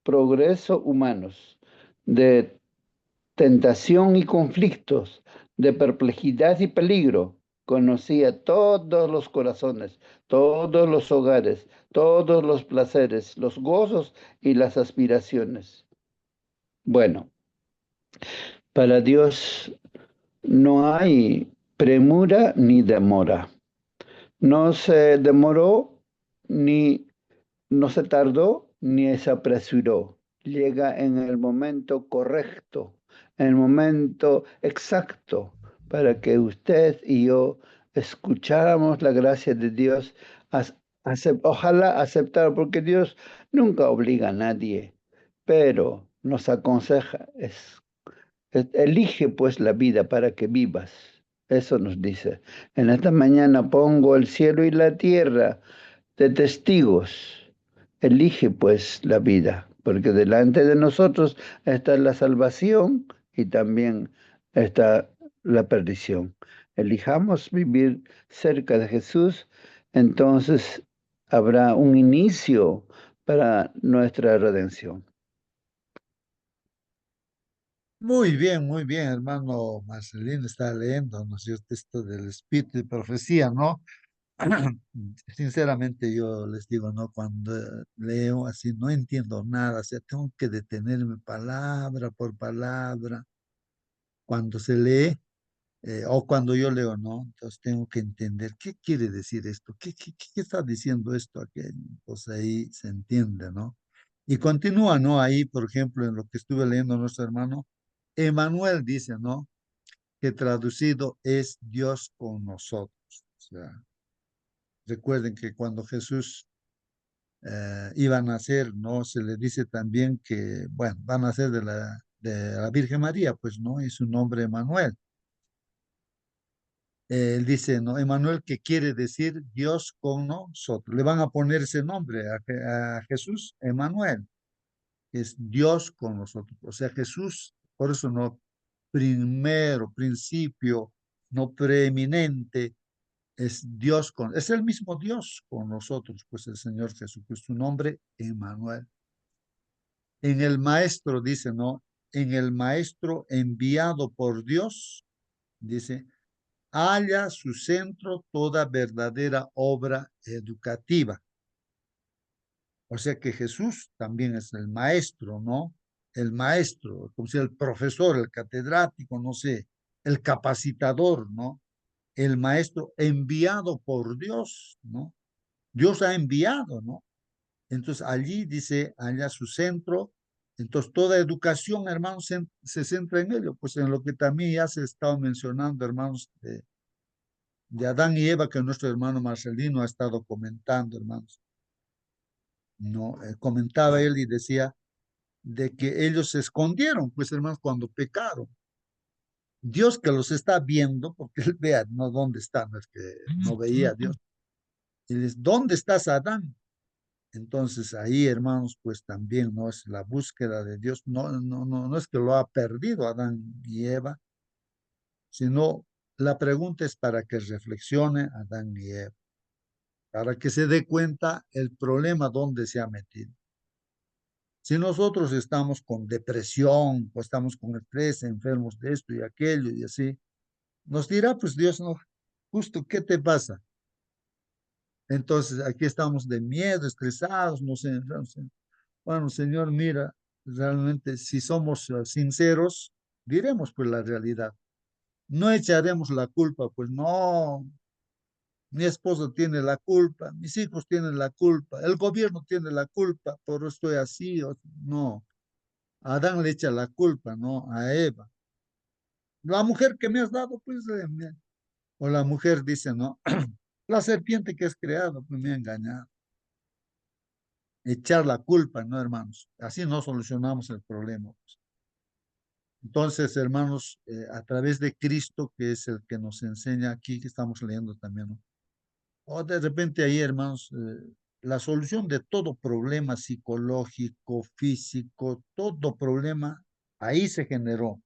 progreso humanos, de tentación y conflictos, de perplejidad y peligro. Conocía todos los corazones, todos los hogares, todos los placeres, los gozos y las aspiraciones. Bueno, para Dios no hay premura ni demora. No se demoró ni no se tardó ni se apresuró. Llega en el momento correcto, en el momento exacto, para que usted y yo escucháramos la gracia de Dios. Ojalá aceptar, porque Dios nunca obliga a nadie, pero nos aconseja, elige pues la vida para que vivas. Eso nos dice. En esta mañana pongo el cielo y la tierra de testigos. Elige pues la vida, porque delante de nosotros está la salvación y también está la perdición. Elijamos vivir cerca de Jesús, entonces habrá un inicio para nuestra redención. Muy bien, hermano Marcelino está leyendo, ¿no es cierto? Esto del espíritu de profecía, ¿no? Sinceramente yo les digo, ¿no? Cuando leo así no entiendo nada, o sea, tengo que detenerme palabra por palabra cuando se lee o cuando yo leo, ¿no? Entonces tengo que entender qué quiere decir esto, qué está diciendo esto aquello. Pues ahí se entiende, ¿no? Y continúa, ¿no? Ahí, por ejemplo, en lo que estuve leyendo nuestro hermano, Emanuel dice, ¿no? Que traducido es Dios con nosotros. O sea, recuerden que cuando Jesús iba a nacer, ¿no? Se le dice también que, bueno, va a nacer de la Virgen María, pues, ¿no? Y su nombre Emanuel. Él dice, ¿no? Emanuel, que quiere decir Dios con nosotros. Le van a poner ese nombre a Jesús, Emanuel, que es Dios con nosotros. O sea, Jesús, por eso no primero, principio, no preeminente, es Dios es el mismo Dios con nosotros, pues el Señor Jesucristo, su nombre, Emanuel. En el Maestro, dice, ¿no? En el Maestro enviado por Dios, dice, halla su centro toda verdadera obra educativa. O sea que Jesús también es el maestro, ¿no? El maestro, como si el profesor, el catedrático, no sé, el capacitador, ¿no? El maestro enviado por Dios, ¿no? Dios ha enviado, ¿no? Entonces allí dice, allá su centro. Entonces toda educación, hermanos, se centra en ello, pues en lo que también ya se estaba mencionando, hermanos, de Adán y Eva, que nuestro hermano Marcelino ha estado comentando, hermanos. No, comentaba él y decía de que ellos se escondieron, pues hermanos, cuando pecaron. Dios que los está viendo, porque él vea, no dónde está, no es que no veía a Dios. Y les, ¿dónde estás, Adán? Entonces ahí, hermanos, pues también no es la búsqueda de Dios, no es que lo ha perdido Adán y Eva, sino la pregunta es para que reflexione Adán y Eva, para que se dé cuenta el problema donde se ha metido. Si nosotros estamos con depresión o estamos con estrés, enfermos de esto y aquello y así, nos dirá, pues Dios, no, justo, ¿qué te pasa? Entonces, aquí estamos de miedo, estresados, no sé, no sé. Bueno, Señor, mira, realmente si somos sinceros, diremos pues la realidad. No echaremos la culpa, pues no, mi esposo tiene la culpa, mis hijos tienen la culpa, el gobierno tiene la culpa, por eso estoy así, no. A Adán le echa la culpa, ¿no? A Eva. La mujer que me has dado, pues, o la mujer dice, no, la serpiente que has creado, pues me ha engañado. Echar la culpa, ¿no, hermanos? Así no solucionamos el problema, pues. Entonces, hermanos, a través de Cristo, que es el que nos enseña aquí, que estamos leyendo también, ¿no? O de repente ahí, hermanos, la solución de todo problema psicológico, físico, todo problema, ahí se generó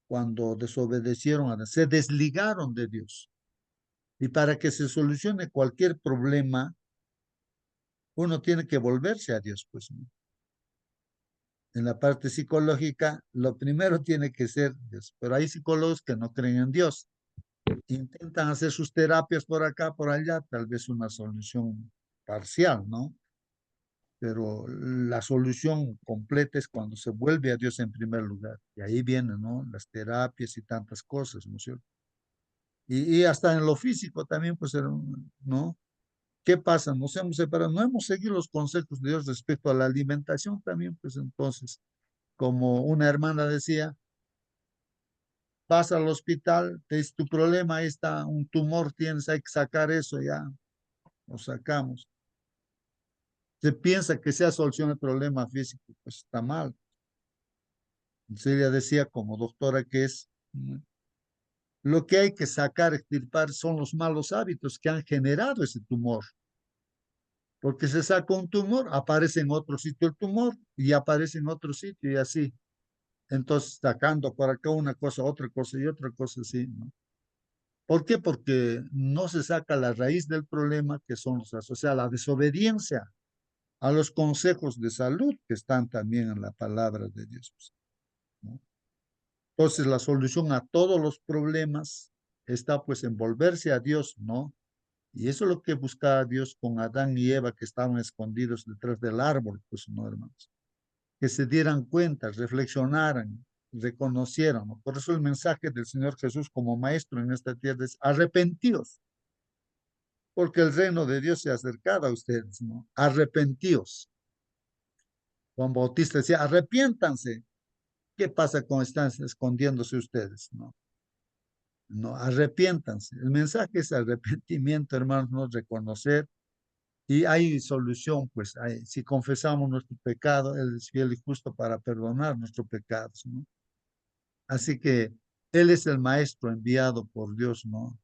cuando desobedecieron, se desligaron de Dios. Y para que se solucione cualquier problema, uno tiene que volverse a Dios, pues, ¿no? En la parte psicológica, lo primero tiene que ser Dios, pero hay psicólogos que no creen en Dios. Intentan hacer sus terapias por acá, por allá, tal vez una solución parcial, ¿no? Pero la solución completa es cuando se vuelve a Dios en primer lugar. Y ahí vienen, ¿no? Las terapias y tantas cosas, ¿no es cierto? Y hasta en lo físico también, pues, ¿no? ¿Qué pasa? Nos hemos separado, no hemos seguido los consejos de Dios respecto a la alimentación también, pues entonces, como una hermana decía, vas al hospital, te dice tu problema, ahí está un tumor, tienes, hay que sacar eso, ya, lo sacamos. Se piensa que sea solución el problema físico, pues está mal. Entonces ella decía, como doctora que es, lo que hay que sacar, extirpar, son los malos hábitos que han generado ese tumor. Porque se saca un tumor, aparece en otro sitio el tumor y aparece en otro sitio y así. Entonces, sacando por acá una cosa, otra cosa y otra cosa así, ¿no? ¿Por qué? Porque no se saca la raíz del problema, que son o sea, la desobediencia a los consejos de salud que están también en la palabra de Dios, ¿no? Entonces, la solución a todos los problemas está pues en volverse a Dios, ¿no? Y eso es lo que buscaba Dios con Adán y Eva que estaban escondidos detrás del árbol, pues, ¿no, hermanos? Que se dieran cuenta, reflexionaran, reconocieran, ¿no? Por eso el mensaje del Señor Jesús como maestro en esta tierra es arrepentíos, porque el reino de Dios se ha acercado a ustedes, ¿no? Arrepentíos. Juan Bautista decía, arrepiéntanse. ¿Qué pasa con están escondiéndose ustedes? No, no, arrepiéntanse. El mensaje es arrepentimiento, hermanos, no reconocer. Y hay solución, pues, si confesamos nuestro pecado, Él es fiel y justo para perdonar nuestros pecados, ¿no? Así que Él es el maestro enviado por Dios, ¿no?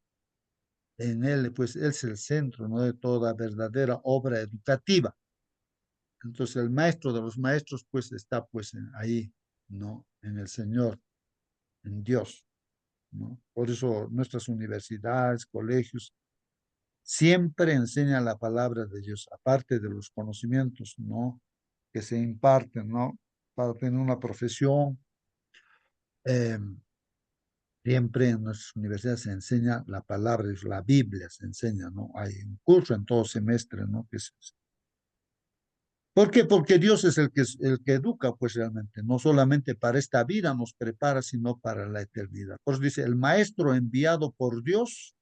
En Él, pues, Él es el centro, ¿no? De toda verdadera obra educativa. Entonces, el maestro de los maestros, pues, está, pues, ahí, ¿no? En el Señor, en Dios, ¿no? Por eso nuestras universidades, colegios, siempre enseñan la palabra de Dios, aparte de los conocimientos, ¿no? Que se imparten, ¿no? Para tener una profesión. Eh, Siempre en nuestras universidades se enseña la palabra, la Biblia se enseña, ¿no? Hay un curso en todo semestre, ¿no? ¿Por qué? Porque Dios es el que educa, pues realmente, no solamente para esta vida nos prepara, sino para la eternidad. Por eso dice, el maestro enviado por Dios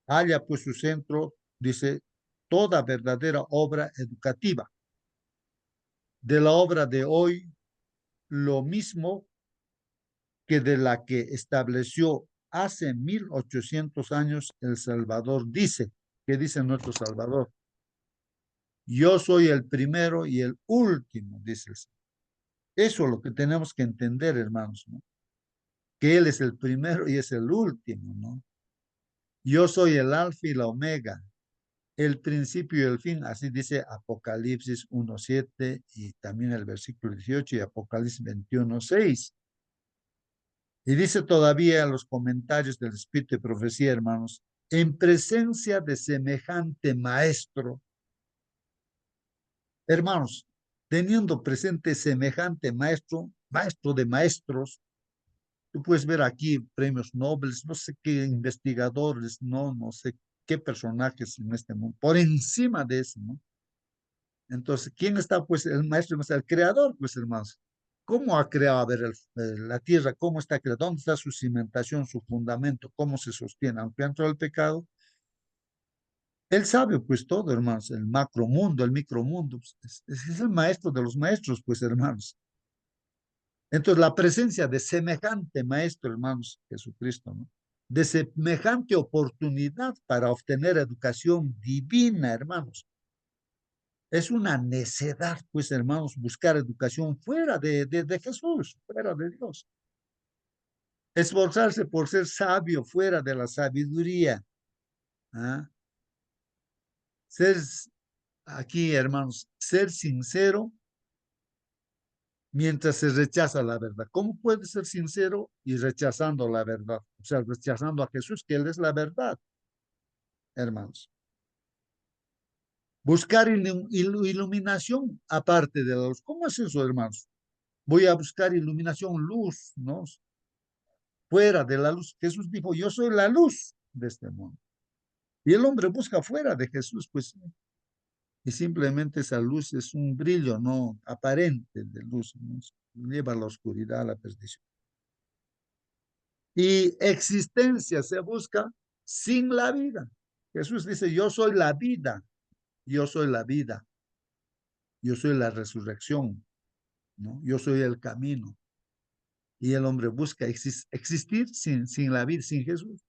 halla pues su centro, dice, toda verdadera obra educativa. De la obra de hoy, lo mismo que de la que estableció hace 1800 años el Salvador dice, ¿qué dice nuestro Salvador? Yo soy el primero y el último, dice el Señor. Eso es lo que tenemos que entender, hermanos, ¿no? Que Él es el primero y es el último, ¿no? Yo soy el alfa y la omega, el principio y el fin, así dice Apocalipsis 1:7 y también el versículo 18 y Apocalipsis 21:6. Y dice todavía los comentarios del Espíritu de Profecía, hermanos, en presencia de semejante maestro, hermanos, teniendo presente semejante maestro, maestro de maestros. Tú puedes ver aquí premios Nobel, no sé qué investigadores, no sé qué personajes en este mundo, por encima de eso, ¿no? Entonces, ¿quién está? Pues el maestro, el creador, pues hermanos. ¿Cómo ha creado, a ver, la tierra? ¿Cómo está creada? ¿Dónde está su cimentación, su fundamento? ¿Cómo se sostiene? Aunque ha entrado el pecado, él sabe pues todo, hermanos, el macromundo, el micromundo, pues, es el maestro de los maestros, pues hermanos. Entonces, la presencia de semejante maestro, hermanos, Jesucristo, ¿no? De semejante oportunidad para obtener educación divina, hermanos. Es una necedad, pues, hermanos, buscar educación fuera de Jesús, fuera de Dios. Esforzarse por ser sabio fuera de la sabiduría. ¿Ah? Ser, aquí, hermanos, ser sincero mientras se rechaza la verdad. ¿Cómo puede ser sincero y rechazando la verdad? O sea, rechazando a Jesús, que Él es la verdad, hermanos. Buscar iluminación aparte de la luz. ¿Cómo es eso, hermanos? Voy a buscar iluminación, luz, ¿no? Fuera de la luz. Jesús dijo, yo soy la luz de este mundo. Y el hombre busca fuera de Jesús, pues, y simplemente esa luz es un brillo no aparente de luz, ¿no? Lleva a la oscuridad, a la perdición. Y existencia se busca sin la vida. Jesús dice, yo soy la vida, yo soy la vida, yo soy la resurrección, ¿no? Yo soy el camino. Y el hombre busca existir sin la vida, sin Jesús.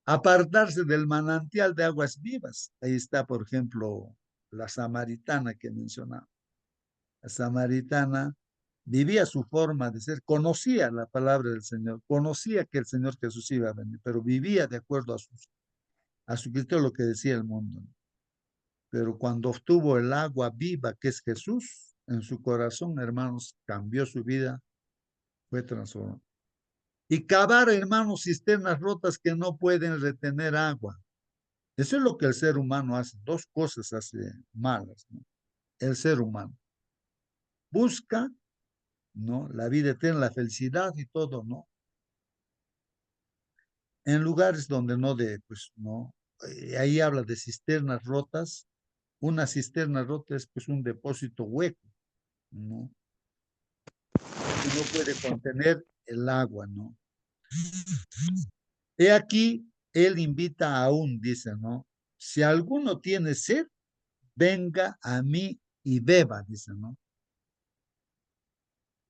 Apartarse del manantial de aguas vivas. Ahí está, por ejemplo, la samaritana que mencionaba. La samaritana vivía su forma de ser, conocía la palabra del Señor, conocía que el Señor Jesús iba a venir, pero vivía de acuerdo a su criterio lo que decía el mundo. Pero cuando obtuvo el agua viva, que es Jesús, en su corazón, hermanos, cambió su vida, fue transformado. Y cavar, hermanos, cisternas rotas que no pueden retener agua. Eso es lo que el ser humano hace. Dos cosas hace malas, ¿no? El ser humano busca, ¿no? La vida eterna, la felicidad y todo, ¿no? En lugares donde no pues, ¿no? Ahí habla de cisternas rotas. Una cisterna rota es, pues, un depósito hueco, ¿no? Que no puede contener el agua, ¿no? He aquí, él invita aún, dice, ¿no? Si alguno tiene sed, venga a mí y beba, dice, ¿no?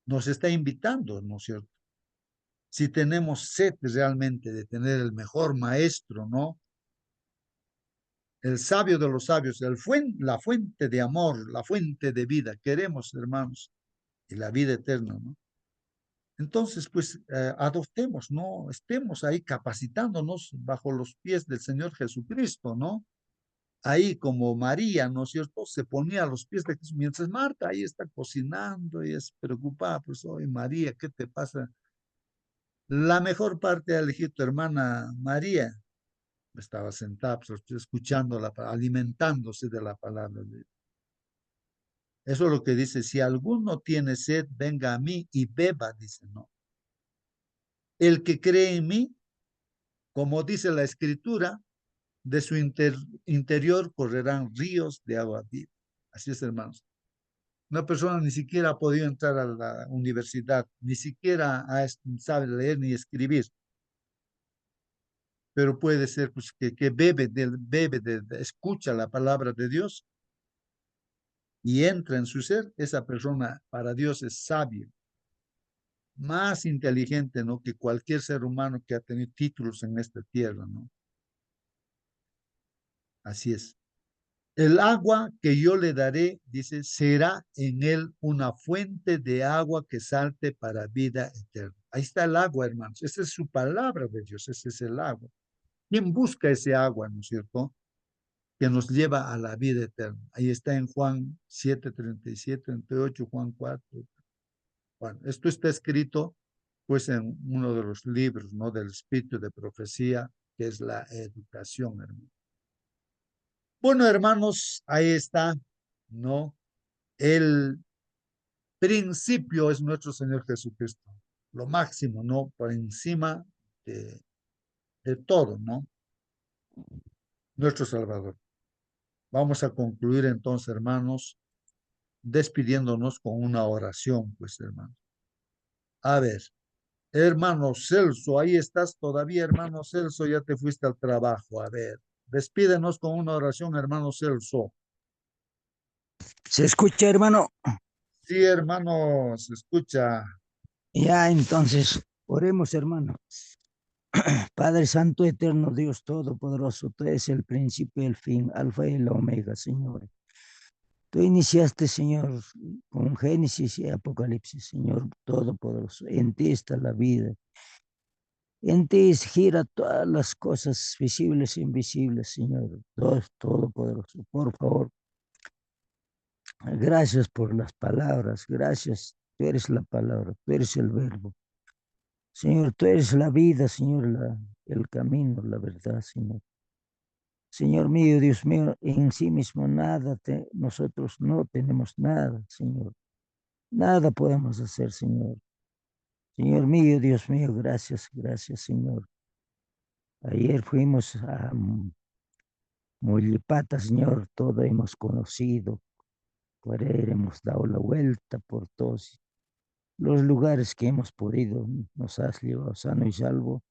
Nos está invitando, ¿no es cierto? Si tenemos sed realmente de tener el mejor maestro, ¿no? El sabio de los sabios, la fuente de amor, la fuente de vida, queremos, hermanos, y la vida eterna, ¿no? Entonces, pues, adoptemos, ¿no? Estemos ahí capacitándonos bajo los pies del Señor Jesucristo, ¿no? Ahí como María, ¿no es cierto? Se ponía a los pies de Jesús, mientras Marta ahí está cocinando y es preocupada, pues, oye, María, ¿qué te pasa? La mejor parte ha elegido tu hermana María. Estaba sentada, pues, escuchando, alimentándose de la palabra de Dios. Eso es lo que dice, si alguno tiene sed, venga a mí y beba, dice, ¿no? El que cree en mí, como dice la escritura, de su interior correrán ríos de agua viva. Así es, hermanos. Una persona ni siquiera ha podido entrar a la universidad, ni siquiera sabe leer ni escribir, pero puede ser, pues, que escucha la palabra de Dios y entra en su ser. Esa persona para Dios es sabio, más inteligente, ¿no? Que cualquier ser humano que ha tenido títulos en esta tierra, ¿no? Así es. El agua que yo le daré, dice, será en él una fuente de agua que salte para vida eterna. Ahí está el agua, hermanos. Esa es su palabra de Dios, ese es el agua. ¿Quién busca ese agua, no es cierto? Que nos lleva a la vida eterna. Ahí está en Juan 7:37, 38, Juan 4. Bueno, esto está escrito, pues, en uno de los libros, ¿no? Del espíritu de profecía, que es la educación, hermano. Bueno, hermanos, ahí está, ¿no? El principio es nuestro Señor Jesucristo, lo máximo, ¿no? Por encima de todo, ¿no? Nuestro Salvador. Vamos a concluir entonces, hermanos, despidiéndonos con una oración, pues, hermanos. A ver, hermano Celso, ahí estás todavía, hermano Celso, ya te fuiste al trabajo. A ver, despídenos con una oración, hermano Celso. ¿Se escucha, hermano? Sí, hermano, se escucha. Ya, entonces, oremos, hermano. Padre Santo, eterno Dios Todopoderoso, tú eres el principio y el fin, alfa y el omega, Señor. Tú iniciaste, Señor, con Génesis y Apocalipsis, Señor Todopoderoso. En ti está la vida. En ti gira todas las cosas visibles e invisibles, Señor Dios Todopoderoso. Por favor, gracias por las palabras, gracias. Tú eres la palabra, tú eres el verbo. Señor, tú eres la vida, Señor, el camino, la verdad, Señor. Señor mío, Dios mío, en sí mismo nada, nosotros no tenemos nada, Señor. Nada podemos hacer, Señor. Señor mío, Dios mío, gracias, gracias, Señor. Ayer fuimos a Mullipata, Señor, todo hemos conocido. Por él hemos dado la vuelta por todos los lugares que hemos podido. Nos has llevado sano y salvo.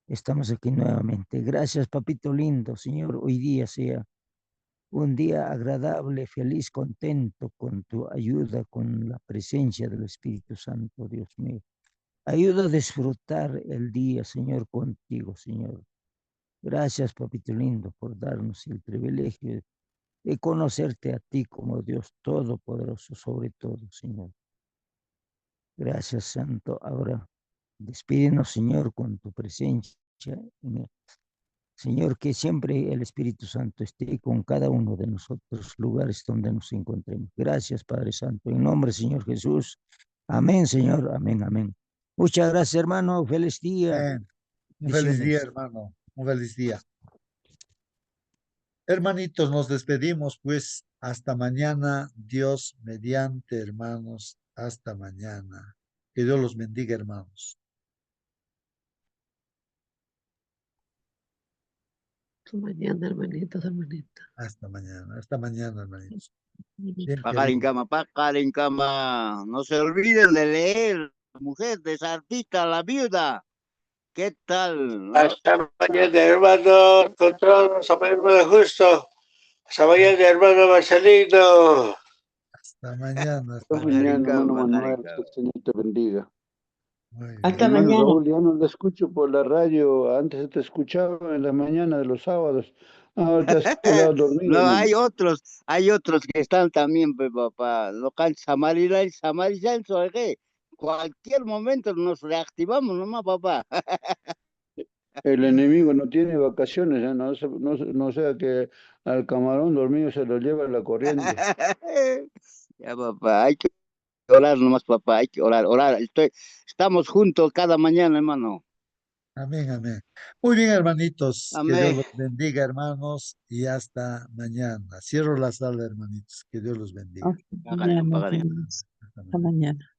Estamos aquí nuevamente. Gracias, papito lindo. Señor, hoy día sea un día agradable, feliz, contento con tu ayuda, con la presencia del Espíritu Santo, Dios mío. Ayuda a disfrutar el día, Señor, contigo, Señor. Gracias, papito lindo, por darnos el privilegio de conocerte a ti como Dios Todopoderoso sobre todo, Señor. Gracias, Santo. Ahora, despídenos, Señor, con tu presencia. Señor, que siempre el Espíritu Santo esté con cada uno de nosotros, lugares donde nos encontremos. Gracias, Padre Santo. En nombre, Señor Jesús. Amén, Señor. Amén, amén. Muchas gracias, hermano. Feliz día. Un feliz día, Bendiciones. hermano. Un feliz día. Hermanitos, nos despedimos, pues, hasta mañana, Dios mediante, hermanos, hasta mañana. Que Dios los bendiga, hermanos. Hasta mañana, hermanitos, hermanitas. Hasta mañana, hermanitos. Bien, Cama. No se olviden de leer Mujer de Sartita, la viuda. ¿Qué tal? Hasta mañana, hermano, con todos, hermano Justo. Hasta mañana, hermano Marcelino. hasta mañana. Hasta mañana, hermano Manuel, que el Señor te bendiga. Muy bien. Hasta Hermano mañana. Raúl, ya no lo escucho por la radio, antes te escuchaba en la mañana de los sábados. Ahora te has quedado dormido. No, hermano. hay otros que están también, pues, papá. Local Samaritano, ¿qué? Cualquier momento nos reactivamos nomás, papá. El enemigo no tiene vacaciones, ¿eh? No sea que al camarón dormido se lo lleva la corriente. Ya, papá, hay que orar nomás, papá, hay que orar. Estamos juntos cada mañana, hermano. Amén, amén. Muy bien, hermanitos. Que Dios Amén. los bendiga, hermanos. Y hasta mañana. Cierro la sala, hermanitos. Que Dios los bendiga. Hasta mañana, Pagaren. hermanos. Hasta Hasta mañana. mañana.